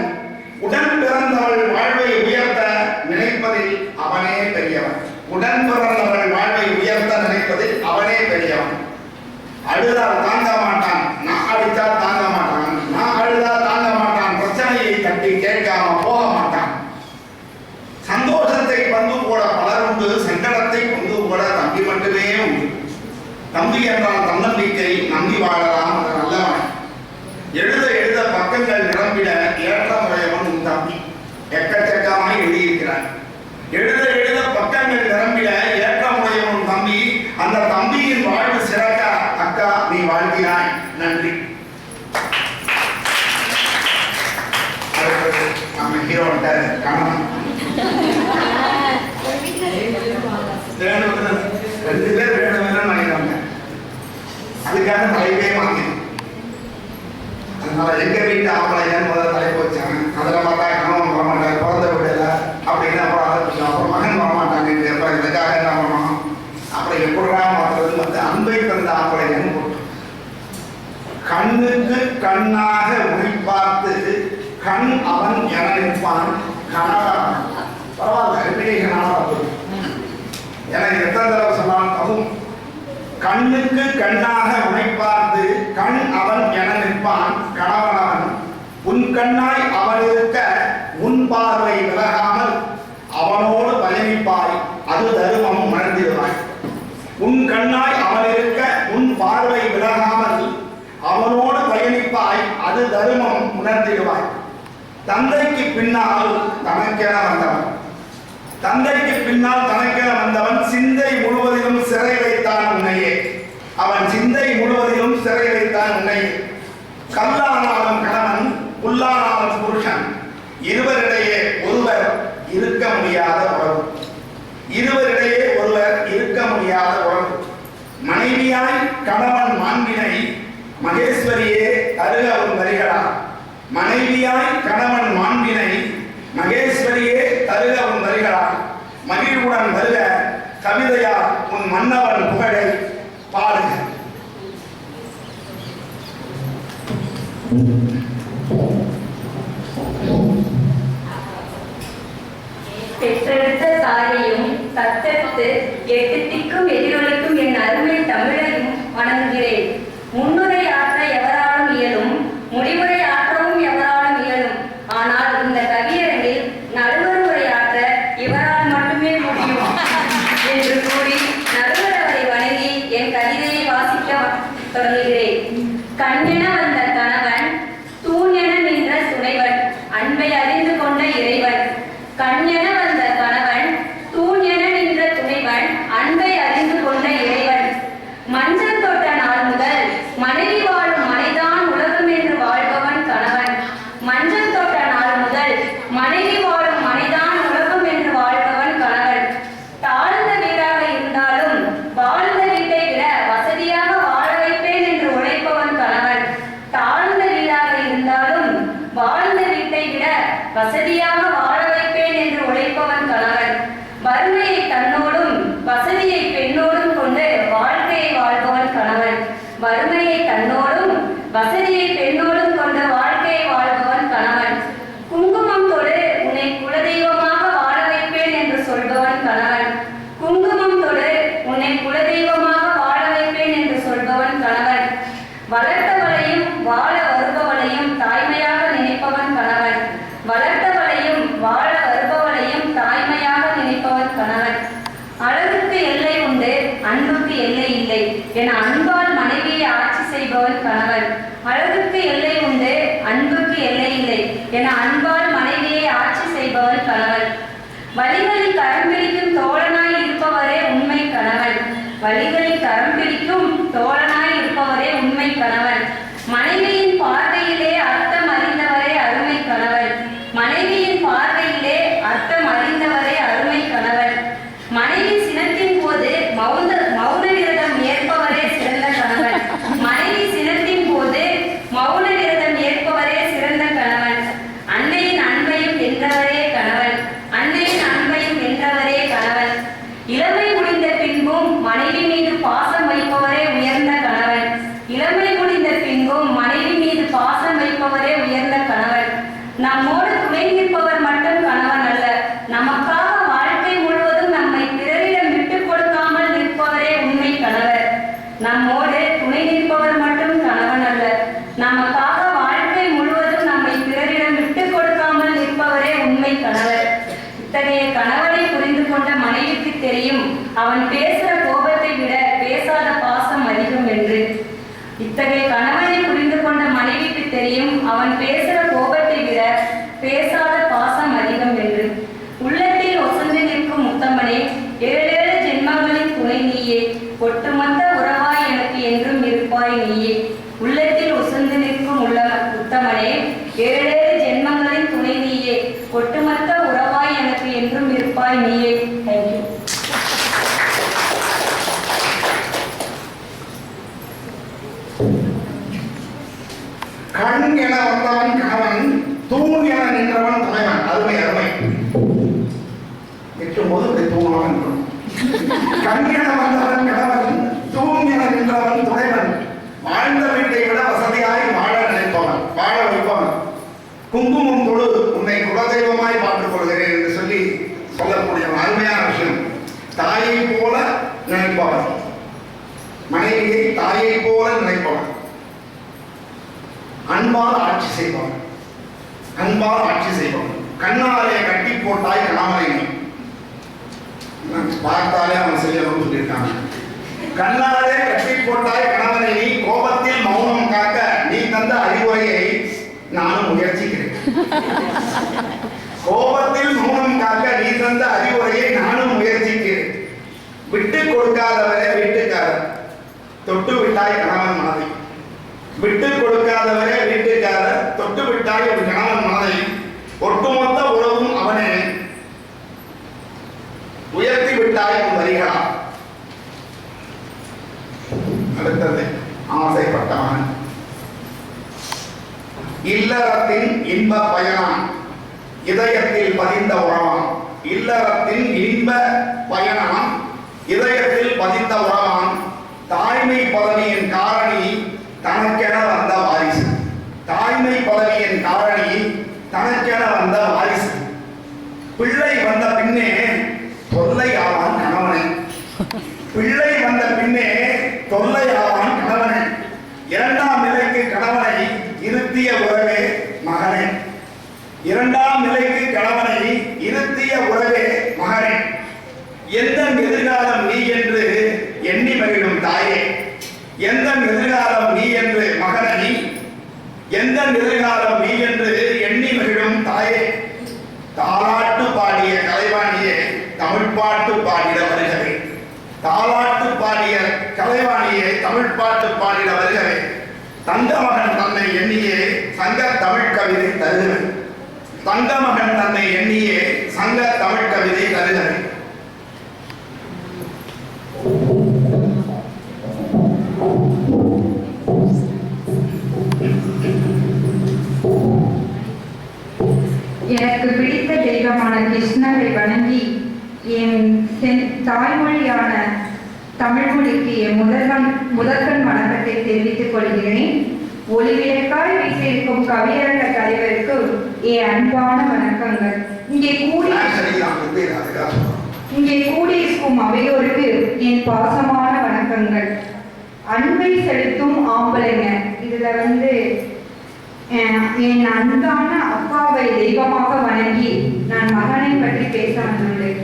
உடன் பிறந்தவள் வாழ்வை உயர்த்த நினைப்பதில் அவனே பெரியவன். உடன் பிறந்தவள் வாழ்வை உயர்த்த நினைப்பதில் அவனே பெரியவன். அழுதால் தாங்க மாட்டான், நான் அடித்தால் தாங்க மாட்டான், நான் அழுதால் தாங்க மாட்டான், பிரச்சனையை தட்டி கேட்காம போக மாட்டான். சந்தோஷத்தை பந்து போட பலர் உண்டு, சங்கடத்தை பந்து போட தம்பி மட்டுமே உண்டு. தம்பி என்றால் தன்னம்பிக்கை, நம்பி வாழலாம், நல்லவன். எழுத எழுத பக்கங்கள் நிரம்பிட ஏற்றமுடையவன் உன் தம்பி. எக்கச்சக்கமாய் எழுதியிருக்கிறார். எழுத எழுத பக்கங்கள் நிரம்பிட ஏற்றமுடையவன் தம்பி. அந்த தம்பியின் வாழ்வு சிறக்க அக்கா நீ வாழ்கிறாய். நன்றி. நம்ம ஹீரோட்ட கணவன் 2 பேர் வேணும்னு நினைக்கிறாங்க. அதுக்காக தலைப்பே மாத்தினோம். அதனால எங்க வீட்டு ஆம்பளைன்னு முதல்ல தலைப்பு வச்சாங்க. அதில் பார்த்தா கணவன் வர மாட்டாங்க, பிறந்த விடல அப்படின்னு அப்புறம் ஆரம்பிச்சோம். அப்புறம் மகன் வர மாட்டாங்க. அப்புறம் இதுக்காக என்ன பண்ணணும், அப்புறம் எப்படா மாற்றுறது வந்து அன்பை தந்த ஆம்பளைன்னு போட்டோம். கண்ணுக்கு கண்ணாக உழைப்பார்த்து கண் அவன் என நிற்பான் கணவன். பரவாயில்ல, ரிப்பீட்டேஷனாக எனக்கு எத்தனை தடவை சொன்னாலும் அதுவும் கண்ணுக்கு கண்ணாக உழைப்பார்த்து கண் அவன் என நிற்பான் கணவனவன். உன் கண்ணாய் அவன் இருக்க உன் பார்வை விலகாமல் அவனோடு பயணிப்பாய், அது தருமம் உணர்ந்திடுவாய். உன் கண்ணாய் அவன் இருக்க உன் பார்வை விலகாமல் அவனோடு பயணிப்பாய், அது தருமம் உணர்ந்திடுவாய். தந்தைக்கு பின்னால் தனக்கென வந்தவன். தந்தைக்கு பின்னால் தனக்கென வந்தவன் சிந்தை முழுவதிலும் சிறை வைத்தான் உன்னையே. அவன் சிந்தை முழுவதிலும் சிறை வைத்தான் உன்னையே. கல்லானாலும் கணவன், புல்லானாலும் புருஷன், இருவரிடையே ஒருவர் இருக்க முடியாத உறவு. இருவரிடையே ஒருவர் இருக்க முடியாத உறவு. மனைவியாய் கணவன் மாண்பினை மகேஸ்வரியே தருக உன் வரிகளா. மனைவியாய் கணவன் மாண்பினை மகேஸ்வரியே தருக உன் வரிகளா. மகிழ்வுடன் வருக கவிதையா உன் மன்னவன் புகழை பாடுக. பெற்றெடுத்த தாயையும் தத்தெடுத்து 8 திக்கும் எதிரொலிக்கும் என் அருமை தமிழையும் வணங்குகிறேன். முன்னுரை ஆற்ற எவராலும் இயலும், முடிவுரை ஆற்றவும் எவராலும் இயலும். ஆனால் இந்த கவியரங்கில் நடுவருரை ஆற்ற இவரால் மட்டுமே முடியும் என்று கூறி நடுவர் அவரை வணங்கி என் கவிதையை வாசிக்க தொடங்குகிறேன். கண்ணென வந்த கணவன், தூண் என நின்ற துணைவன், அன்பை அறிந்து கொண்ட இறைவன். கண்ணென வந்த கணவன், தூண் என நின்ற துணைவன், அன்பை அறிந்து கொண்ட இறைவன். மஞ்சள் தொட்ட நாள் முதல் மனைவி வாழும் மனைதான் உலகம் என்று வாழ்பவன் கணவன். மஞ்சள் தொட்ட நாள் முதல் மனைவி வாழும் மனைதான் உலகம் என்று வாழ்பவன் கணவன். தாழ்ந்த வீடாக இருந்தாலும் வாழ்ந்த வீட்டை விட வசதியாக வாழ வைப்பேன் என்று உழைப்பவன் கணவன். தாழ்ந்த வீடாக இருந்தாலும் வாழ்ந்த வீட்டை விட வசதியாக வாழ வைப்பேன் என்று உழைப்பவன் கணவன். வறுமையை தன்னோடும் வசதியை பெண்ணோடும் கொண்டு வாழ்க்கையை வாழ்பவன் கணவன். வறுமையை தன்னோடும் வசதியை பெண்ணோடும் கொண்ட வாழ்க்கையை வாழ்பவன் கணவன். குங்குமம் தொடு உன்னை குலதெய்வமாக வாழ வைப்பேன் என்று சொல்பவன் கணவன். குங்குமம் தொடு உன்னை குலதெய்வமாக வாழ வைப்பேன் என்று சொல்பவன் கணவன். வளர்த்தவளையும் வாழ வருபவளையும் தாய்மையாக நினைப்பவன் கணவன். வளர்த்தவளையும் வாழ வருபவளையும் தாய்மையாக நினைப்பவன் கணவன். அழகுக்கு எல்லை உண்டு, அன்புக்கு எல்லை இல்லை என அன்பால் மனைவியை ஆட்சி செய்பவன் கணவன். அழகுக்கு எல்லை உண்டு, அன்புக்கு எல்லை இல்லை என அன்பால் மனைவியை ஆட்சி செய்பவன் கணவன். வழிகளில் அவன் பேசுற கோபத்தை விட பேசாத பாசம் அதிகம் என்று. இத்தகைய கணவனை புரிந்து கொண்ட மனைவிக்கு தெரியும் அவன் பேசுற கோபத்தை விட பேசாத பாசம் அதிகம் என்று. உள்ளத்தில் ஒசந்து நிற்கும் முத்தம்மனே, 7 ஜென்மங்களின் துணை நீயே, ஒட்டுமொத்த உறவாய் எனக்கு என்றும் இருப்பாய் நீயே. உள்ளத்தில் ஒசந்து நிற்கும் உத்தமனே, 7 ஜென்மங்களின் துணை நீயே, ஒட்டுமொத்த உறவாய் எனக்கு என்றும் இருப்பாய் நீயே. தேங்க்யூ. கண் என வந்தவன் கணவன், தூண் என நின்றவன் துணைவன். அருமை அருமை. நிற்கும் போது இப்படி தூணவன். கண் என வந்தவன் கணவன், தூண் என நின்றவன் துணைவன். வாழ்ந்த வீட்டை விட வசதியாய் வாழ நினைப்பவன், வாழ வைப்பவன். குங்குமம் கொடு, உன்னை குலதெய்வமாய் பார்த்துக் கொள்கிறேன் என்று சொல்லக்கூடிய அருமையான விஷயம். தாயை போல நினைப்பவன், மனைவியை தாயை போல நினைப்பவன். அன்பால் ஆட்சி செய்வான், அன்பால் ஆட்சி செய்வான். கண்ணாலே கட்டி போட்டாய் கணவனை நீ. பார்த்தாலே அவன் செய்யணும்னு சொல்லியிருக்காங்க. கண்ணாலே கட்டி போட்டாய் கணவனை நீ, கோபத்தில் மௌனம் காக்க நீ தந்த அறிவுரையை நானும் முயற்சிக்கிறேன். கோபத்தில் மௌனம் காக்க நீ தந்த அறிவுரையை நானும் முயற்சிக்கிறேன். விட்டு கொடுக்காதவரே வீட்டுக்காரர், தொட்டு விட்டாய் கணவன் மனதை. விட்டு கொடுக்காதவரே வீட்டுக்காரர், தொட்டு விட்டாய் ஒரு கணவன் மனதை. ஒட்டுமொத்த உறவும் அவனே, உயர்த்தி விட்டாய் உன் வரிகளா. அடுத்தது ஆசைப்பட்டவன். இல்லறத்தின் இன்ப பயணம் இதயத்தில் பதிந்த உறவான். இல்லறத்தின் இன்ப பயணம் இதயத்தில் பதிந்த உறவான். தாய்மை பதவியின் காரணி தனக்கென வந்த வாரிசு. தாய்மை பதவியின் காரணி தனக்கென வந்த வாரிசு. பிள்ளை வந்த பின்னே தொல்லை ஆவான் கணவனை. பிள்ளை வந்த பின்னே தொல்லை ஆவான் கணவனை. 2ஆம் நிலைக்கு கணவனை இருத்திய உறவே மகனே. 2ஆம் நிலைக்கு கணவனை இருத்திய உறவே மகனே. எந்த எதிர்காலம் நீ என்று எண்ணி மகிழும் தாயே. எந்த எதிர்காலம் நீ என்று மகனி, எந்த எதிர்காலம் நீ என்று எண்ணி மகிழும் தாயே. தாலாட்டு பாடிய கலைவாணியே, தமிழ் பாட்டு பாடிட வருகவே. தாலாட்டு பாடிய கலைவாணியே, தமிழ் பாட்டு பாடிட வருகவே. தங்கமகன் தன்னை எண்ணியே சங்க தமிழ் கவிதை தருகவே. தங்கமகன் தன்னை எண்ணியே சங்க தமிழ் கவிதை தருகவே. எனக்கு பிடித்த தெய்வமான கிருஷ்ணரை வணங்கி என் தாய்மொழியான தமிழ்மொழிக்கு என் முதற்கண் வணக்கத்தை தெரிவித்துக் கொள்கிறேன். ஒளிவிளக்காய் வீட்டிற்கும் கவியரங்க தலைவருக்கு என் அன்பான வணக்கங்கள். இங்கே கூடியிருக்கும் அவையோருக்கு என் பாசமான வணக்கங்கள். அன்பை செலுத்தும் ஆம்பளைங்க. இதுல என் அன்பான அப்பாவை தெய்வமாக வணங்கி நான் மகனை பற்றி பேச வந்துள்ளேன்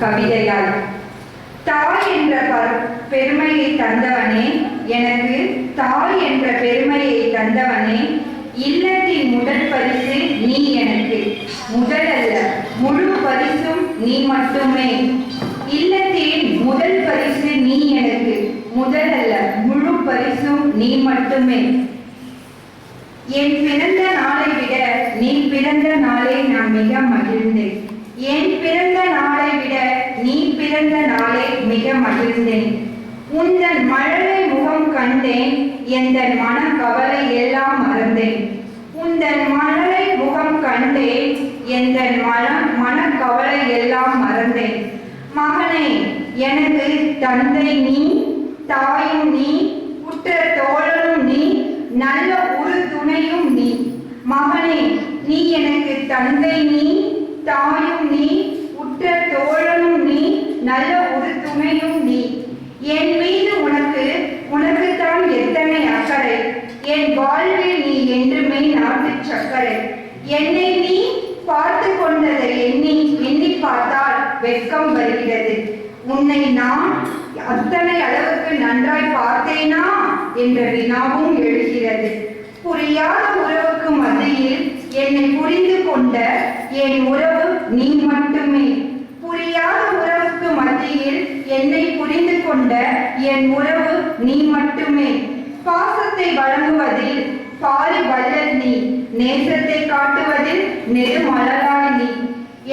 கவிதையால். தாய் என்ற பெருமையை தந்தவனே, எனக்கு தாய் என்ற பெருமையை தந்தவனே. இல்லத்தின் முதல் பரிசு நீ எனக்கு, முதல் அல்ல முழு பரிசும் நீ மட்டுமே. இல்லத்தின் முதல் பரிசு நீ எனக்கு, முதல் அல்ல முழு பரிசும் நீ மட்டுமே. என் பிறந்த நாளை விட நீ பிறந்த நாளை நான் மிக மகிழ்ந்தேன். என் பிறந்த நாளை விட நீ பிறந்த நாளை மிக மகிழ்ந்தேன். உந்தன் மழலை முகம் கண்டேன், எந்தன் மன கவலை எல்லாம் மறந்தேன். உந்தன் மழலை முகம் கண்டேன், எந்தன் மன கவலை எல்லாம் மறந்தேன். மகனே, எனக்கு தந்தை நீ, தாயும் நீ, உற்ற தோழனும் நீ, நல்ல ஒரு துணையும் நீ. மகனே, நீ எனக்கு தந்தை நீ, தாயும் நீ, உற்ற தோழனும் நீ, நல்ல ஒரு துணையும் நீ. என் மீது உனக்குத்தான் எத்தனை அக்கறை. என் வாழ்வில் நீ என்றுமே நாட்டு சக்கரை. என்னை நீ பார்த்து கொண்டதை எண்ணி பார்த்தால் வெட்கம் வருகிறது. உன்னை நான் அத்தனை அளவுக்கு நன்றாய் பார்த்தேனா என்ற வினாவும் எழுகிறது. புரியாத உறவுக்கு மத்தியில் என்னை புரிந்து கொண்ட என் உறவு நீ மட்டுமே. புரியாத உறவுக்கு மத்தியில் என்னை புரிந்து கொண்ட என் உறவு நீ மட்டுமே. பாசத்தை வழங்குவதில் பாரி வள்ளல் நீ, நேசத்தை காட்டுவதில் நெடுமலராய் நீ.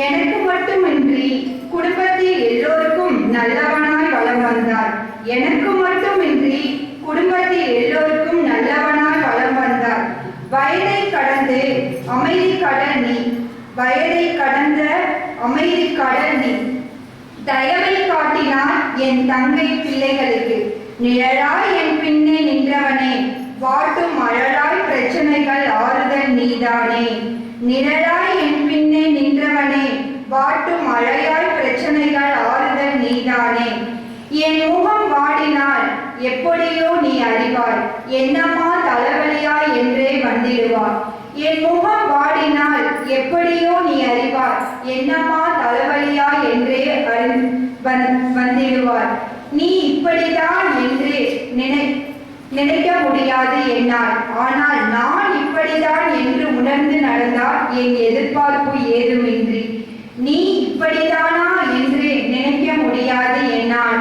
எனக்கு மட்டுமின்றி குடும்பத்தில் எல்லோருக்கும் நல்லவனாய் வலம் வந்தார். எனக்கு மட்டுமின்றி குடும்பத்தில் எல்லோருக்கும் நல்லவனாய் வலம் வந்தார். வயதை கடந்து அமைதி கடல் நீ, வயதை கடந்த அமைதி கடல் நீ. தயவை காட்டினார் என் தங்கை பிள்ளைகளுக்கு. நிழலாய் என் பின்னே நின்றவனே, வாட்டும் அழலாய் பிரச்சனைகள் ஆறுதல் நீதானே. நிழலாய் என் பின்னே நின்றவனே, வாட்டும் அழையாய் பிரச்சனைகள் ஆறுதல் நீதானே. என் முகம் வாடினால் எப்படியோ நீ அறிவாய், என்னம்மா தலைவலியாய் என்றே வந்திடுவாய். என் முகம் வாடினால் எப்படியோ நீ அறிவாய், என்னம்மா தலைவலியாய் என்றே வந்திடுவாய். நீ இப்படிதான் என்று நினைக்க முடியாது என்னால். ஆனால் நான் இப்படிதான் என்று உணர்ந்து நடந்தால் என் எதிர்பார்ப்பு ஏதுமின்றி. நீ இப்படிதானா என்று நினைக்க முடியாது என்னால்.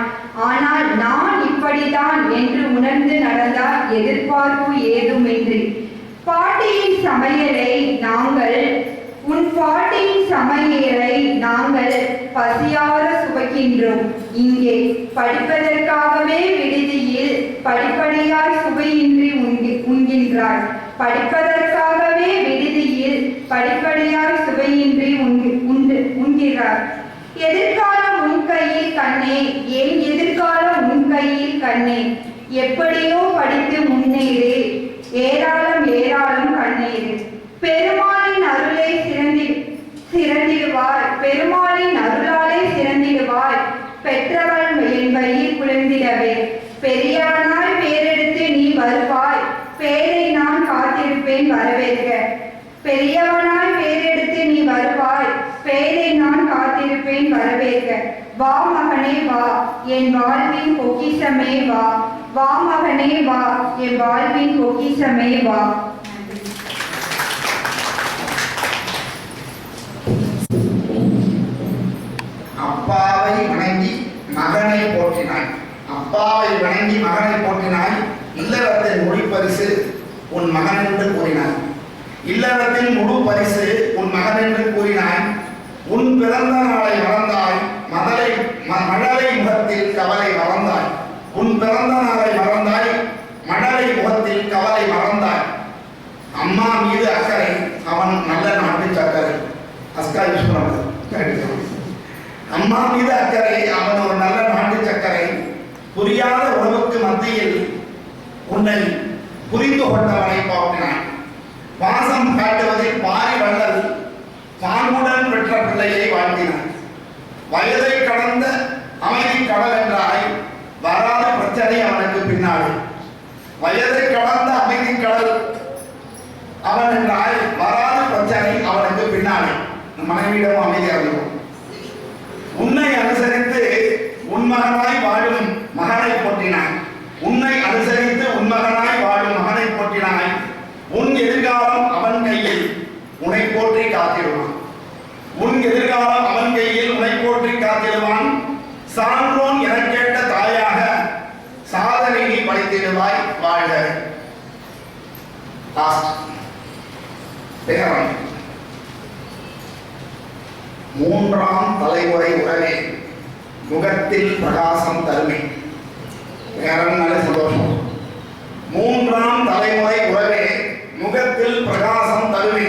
ஆனால் நான் இப்படிதான் என்று உணர்ந்து நடந்தால் எதிர்பார்ப்பு ஏதுமின்றி. பாட்டியின் சமையலை நாங்கள் உன் பாட்டியின் சமையலை நாங்கள் பசியார சுவைக்கின்றோம். இங்கே படிப்பதற்காகவே விடுதியில் படிப்படியாய் சுவையின்றி உண்கின்றாய். படிப்பதற்காகவே விடுதியில் படிப்படியாய் சுவையின்றி உண்கிறார். எதிர்காலம் உன் கையில் கண்ணே, என் எதிர்காலம் உன் கையில் கண்ணே. எப்படியோ படித்து முன்னேறு, ஏராளம் ஏராளம் கண்ணீர். பெருமாளின் அருளை சிறந்திடுவாய், பெருமாளின் அருளாலே சிறந்திடுவாய். பெற்றவள் என் வழியில் குளிர்ந்திடவே. பெரியவனாய் பேரெடுத்து நீ வருவாய், பேரை நான் காத்திருப்பேன் வரவேற்க. பெரியவனாய் பேரெடுத்து நீ வருவாய், பேரை நான் காத்திருப்பேன் வரவேற்க. வா மகனே வா, என் வாழ்வின் பொக்கிஷமே வா. வா மகனே வா, என் வாழ்வின் பொக்கிஷமே வா. அப்பாவை வணங்கி மகனை போற்றினாய். அப்பாவை வணங்கி மகனை போற்றினாய். இல்லறத்தின் முழு பரிசு உன் மகன் என்று கூறினாய். இல்லறத்தின் முழு பரிசு உன் மகன் என்று கூறினாய். உன் பிறந்த நாளை மறந்தாய், மழலை முகத்தில் கவலை மறந்தாய். உன் பிறந்த நாளை மறந்தாய், மழலை முகத்தில் கவலை மறந்தாய். அம்மா மீது அக்கறை, அவன் நல்ல நாட்டு சக்கரை. அஸ்கா யூஸ் பண்ண அம்மா மீது அக்கறை, அவன் ஒரு நல்ல நாட்டு சக்கரை. புரியாத உறவுக்கு மத்தியில் உன்னை புரிந்து கொண்டவனை போற்றினான். பாசம் காட்டுவதில் பாரி வள்ளல் பாங்குடன் பெற்ற பிள்ளையை வாழ்த்தினான். வயதை கடந்த அமைதி கடல் என்றாய், வராத பிரச்சனை அவனுக்கு பின்னாடி. வயதை கடந்த அமைதி கடல் அவன் என்றாய், வராத பிரச்சனை அவனுக்கு பின்னாடி. மனைவியிடம் அமைதியாக இருக்கும். உன்னை அனுசரித்து உன் மகனாய் வாழும் மகனை போற்றினாய். உன்னை அனுசரித்து உன் மகனாய் வாழும் மகனை போற்றினாய். உன் எதிர்காலம் அவன் கையில் உன்னை போற்றி காத்திடுவான். உன் எதிர்காலம் அவன் கையில் உன்னை போற்றி காத்திடுவான். சான்றோன் என கேட்ட தாயாக சாதனை நீ படித்திடுவாய் வாழ்க. மூன்றாம் தலைமுறை உடனே முகத்தில் பிரகாசம் தருமே. நல்ல சந்தோஷம். மூன்றாம் தலைமுறை உறவே முகத்தில் பிரகாசம் தருமே.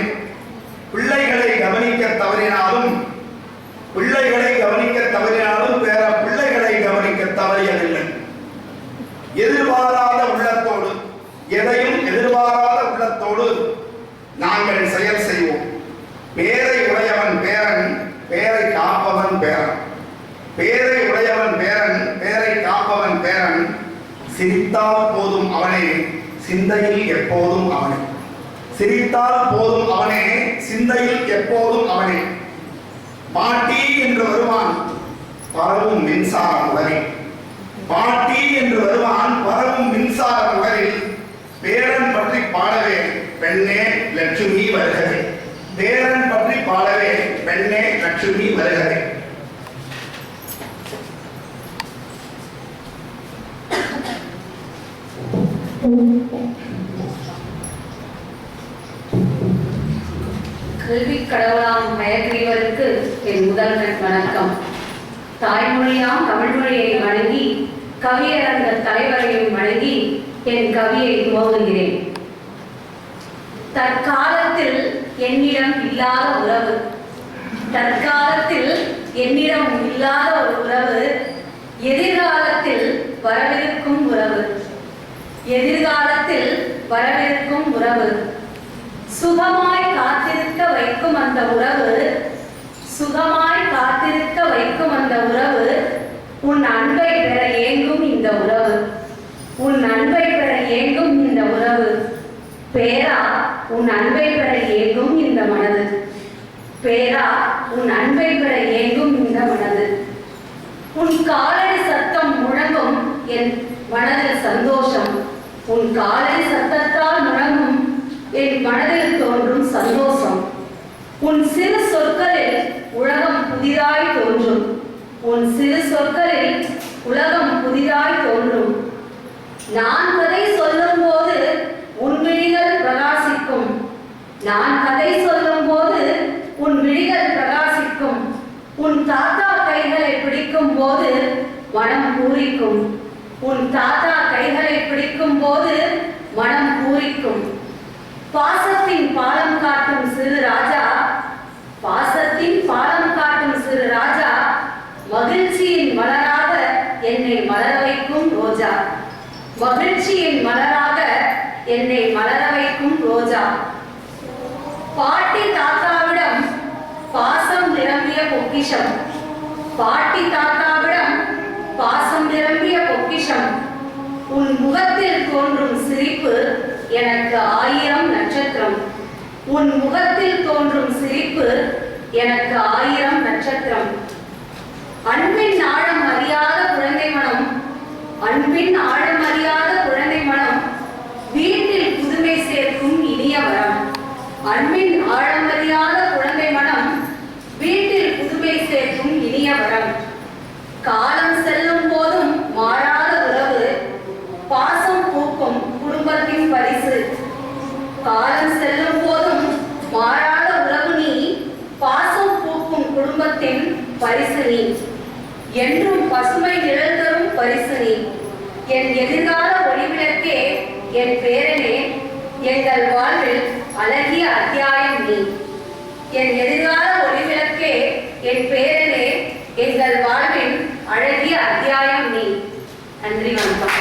பிள்ளைகளை கவனிக்க தவறினாலும் வேற பிள்ளைகளை கவனிக்க தவறியதில்லை. எதிர்பாராத உள்ளத்தோடு, எதையும் எதிர்பாராத உள்ளத்தோடு நாங்கள் செயல் செய்வோம். பேரை உடையவன் பேரன், பேரை காப்பவன் பேரன். பேரை உடையவன் பேரன், பேரை காப்பவன் பேரன். சிரித்தால் போதும் அவனே, சிந்தையில் எப்போதும் அவனே. சிரித்தால் போதும் அவனே, சிந்தையில் எப்போதும் அவனே. பாட்டி என்று வருவான், பரவும் மின்சார முகரில். பாட்டி என்று வருவான் பரவும் மின்சார முகரில். பேரன் பற்றி பாடவே பெண்ணே லட்சுமி வருகவே. பேரன் பற்றி பாடவே பெண்ணே லட்சுமி வருகவே. கல்வி கடவுளாம் ஹயக்ரீவருக்கு என் முதல் வணக்கம். தாய்மொழியாம் தமிழ்மொழியை வணங்கி கவியரங்க தலைவரையும் வணங்கி என் கவியை துவங்குகிறேன். தற்காலத்தில் என்னிடம் இல்லாத உறவு, தற்காலத்தில் என்னிடம் இல்லாத ஒரு உறவு, எதிர்காலத்தில் வரவிருக்கும் உறவு, எதிர்காலத்தில் வரவிருக்கும் உறவு, சுகமாய் காத்திருக்க வைக்கும் அந்த உறவு, சுகமாய் காத்திருக்க வைக்கும் அந்த உறவு, உன் அன்பை பெற ஏங்கும் இந்த உறவு, உன் அன்பை பெற ஏங்கும் இந்த உறவு, பேரா உன் அன்பை பெற ஏங்கும் இந்த மனது, பேரா உன் அன்பை பெற ஏங்கும் இந்த மனது, உன் காலடி சத்தம் முழங்கும் என் மனதில் சந்தோஷம், உன் காலடி சத்தத்தால் முழங்கும் என் மனதில் தோன்றும் சந்தோஷம், உன் சிறு சொற்களில் உலகம் புதிதாய் தோன்றும், உன் சிறு சொற்களில் உலகம் புதிதாய் தோன்றும், நான் கதை சொல்லும் போது உன் விழிகள் பிரகாசிக்கும், நான் கதை சொல்லும் போது உன் விழிகள் பிரகாசிக்கும், உன் தாத்தா கைகளை பிடிக்கும் போது மனம் பூரிக்கும், உன் தாத்தா கைகளை பிடிக்கும் போது மனம் பூரிக்கும், பாசத்தின் பாலம் காட்டும் சிறு ராஜா, பாசத்தின் பாலம் காட்டும் சிறு ராஜா, மகிழ்ச்சியின் மலராக என்னை மலர வைக்கும் ரோஜா, மகிழ்ச்சியின் மலராக என்னை மலர வைக்கும் ரோஜா, பாட்டி தாத்தாவிடம் பாசம் நிரம்பிய பொக்கிஷம், பாட்டி தாத்தாவிடம் பாசம் நிரம்பிய பொக்கிஷம், உன் முகத்தில் தோன்றும் சிரிப்பு எனக்கு 1000 நட்சத்திரம், உன் முகத்தில் தோன்றும் சிரிப்பு எனக்கு 1000 நட்சத்திரம், அன்பின் ஆழம் அறியாத குழந்தை மனம், அன்பின் ஆழம் அறியாத குழந்தை மனம், வீட்டில் புதுமை சேர்க்கும் இனிய வரம், அன்பின் ஆழம் அறியாத குழந்தை மனம், வீட்டில் புதுமை சேர்க்கும் இனிய வரம், காலம் செல்லும் போதும் மாறாத உறவு, பாசம் பூக்கும் குடும்பத்தின் பரிசு, காலம் செல்லும் போதும் மாறாத உறவு நீ, பாசம் பூக்கும் குடும்பத்தின் பரிசு நீ, என்றும் பசுமை நிழல் தரும் பரிசு நீ, என் எதிர்கால ஒளிவிளக்கே என் பேரனே, எங்கள் வாழ்வில் அழகிய அத்தியாயம் நீ, என் எதிர்கால ஒளிவிளக்கே என் பேரனே, எங்கள் வாழ்வில் அழகிய அத்தியாயம் நீ. நன்றி, வணக்கம்.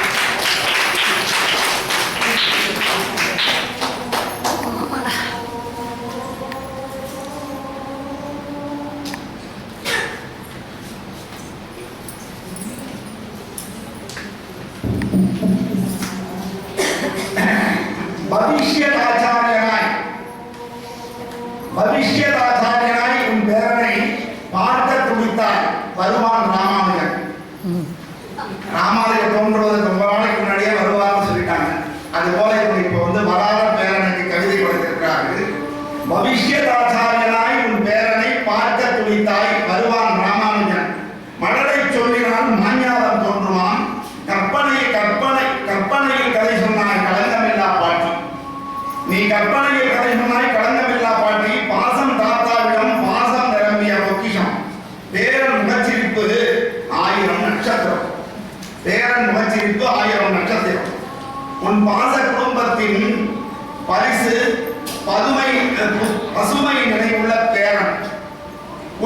பவிஷ்யதாச்சாரியனாய் உன் பேரனை பார்க்க துடித்தாய் வருவான் ராமானுஜன். ராமானுஜன் தோன்றுவதற்கு ரொம்ப நாளைக்கு முன்னாடியே வருவார்னு சொல்லிட்டாங்க. அது போல இப்போ வராத பேரனுக்கு கவிதை கொடுத்திருக்கிறார்கள். பவிஷ்யதாச்சாரியனாய் உன் பேரனை பார்க்க துடித்தாய் வருவான் ராமானுஜன். மலரை சொல்லினால் மாஞ்ஞாலம் தோன்றுவான். கற்பனையில் கதை சொன்னாய் களங்கமில்லா பாட்டி. நீ கற்பனையில் கதை சொன்னாய் களங்கமில்லா பாட்டி. பாசம் தாத்தாவிடம் பாசம் நிரம்பிய பொக்கிஷம். பேரன் முகச்சிரிப்பு 1000 நட்சத்திரம். பேரன் முகச்சிரிப்பு 1000 நட்சத்திரம். உன் பாச குடும்பத்தின் பரிசு பசுமை நினைவுள்ள பேரன்.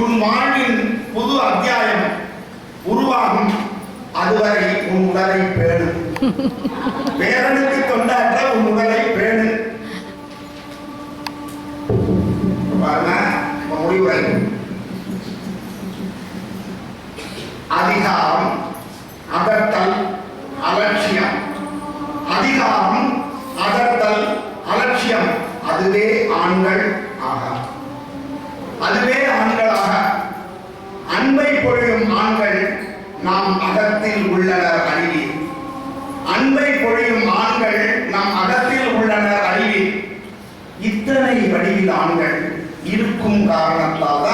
உன் வாழ்வின் புது அத்தியாயம் உருவாகும். அதுவரை உன் உடலை பேணு. பேரனுக்கு கொண்டாற்ற உன் உடலை பேணு. முடிவுரை. அதிகாரம் அகற்றல் அலட்சியம். அதிகாரம் அகற்றல் அலட்சியம். அதுவே ஆண்கள் ஆக. அதுவே ஆண்களாக. அன்பை பொழியும் ஆண்கள் அகத்தில் உள்ளனர் அறிவீர். அன்பை பொழியும் ஆண்கள் நம் அகத்தில் உள்ளனர் அறிவீர். இத்தனை வடிவில் ஆண்கள் இருக்கும் காரணத்தால்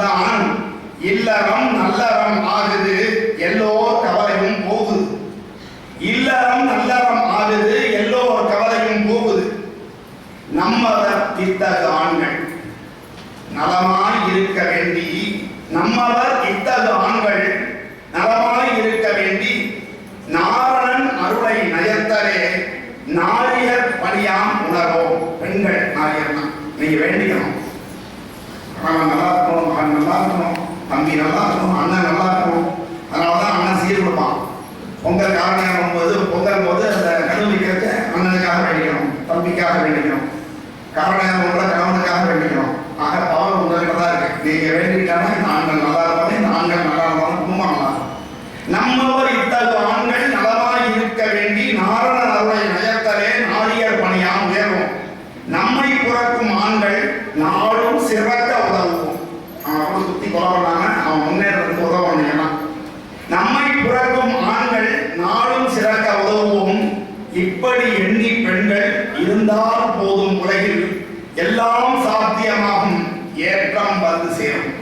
தான் இல்லறம் நல்லறம் ஆகுது, எல்லோர் கவலையும் போகுது. இல்லறம் நல்லறம் ஆகுது, எல்லோர் கவலையும் போகுது. நம்மவர் இத்தகு ஆண்கள் நலமாய் இருக்க வேண்டி, நம்மவர் இத்தகு ஆண்கள் நலமாய் இருக்க வேண்டி, நாரணன் அருளை நயத்தரே நாரியர் பணியாம் உணர்வோம். பெண்கள் நாரியர் தான் நீங்க வேண்டிக்கணும். அவன் நல்லா இருக்கணும், அவன் நல்லா இருக்கணும், தம்பி நல்லா இருக்கணும், அண்ணன் நல்லா இருக்கணும். அதனாலதான் அண்ணன் சீர் கொடுப்பான். பொங்கல் காரணம் போது பொங்கல் போது அந்த கருவிக்கிறத அண்ணனுக்காக வேண்டிக்கணும், தம்பிக்காக வேண்டிக்கணும், காரணம் கணவனுக்காக வேண்டிக்கணும். ஆக பவர் உங்கள்கிட்ட தான் இருக்கு. நீங்க வேண்டிக்கிட்டாலும் இந்த ஆண்கள் நல்லா இருப்பாங்க, இந்த ஆண்கள் நல்லா இருப்பாங்க, குடும்பம் நல்லா இருக்கும். நம்மவர் இத்தகு ஆண்கள் நலமாய் இருக்க வேண்டி நாரணன் அருளை நயத்தலே நாரியர் பணியாம் உயர்வோம். நம்மை புறக்கும் ஆண்கள் நாடும் சிறக்க உதவுவோம். அவன் சுத்தி கொலவனாங்க, அவன் முன்னேறதுக்கு உதவணும். நம்மை புறக்கும் ஆண்கள் நாடும் சிறக்க உதவுவோம். இப்படி எண்ணி பெண்கள் இருந்தால் போதும், உலகில் எல்லாம் சாத்தியமாகும், ஏற்றம் வந்து சேரும்.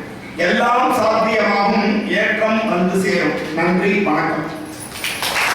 எல்லாம் சாத்தியமாகும், ஏற்றம் வந்து சேரும். நன்றி, வணக்கம்.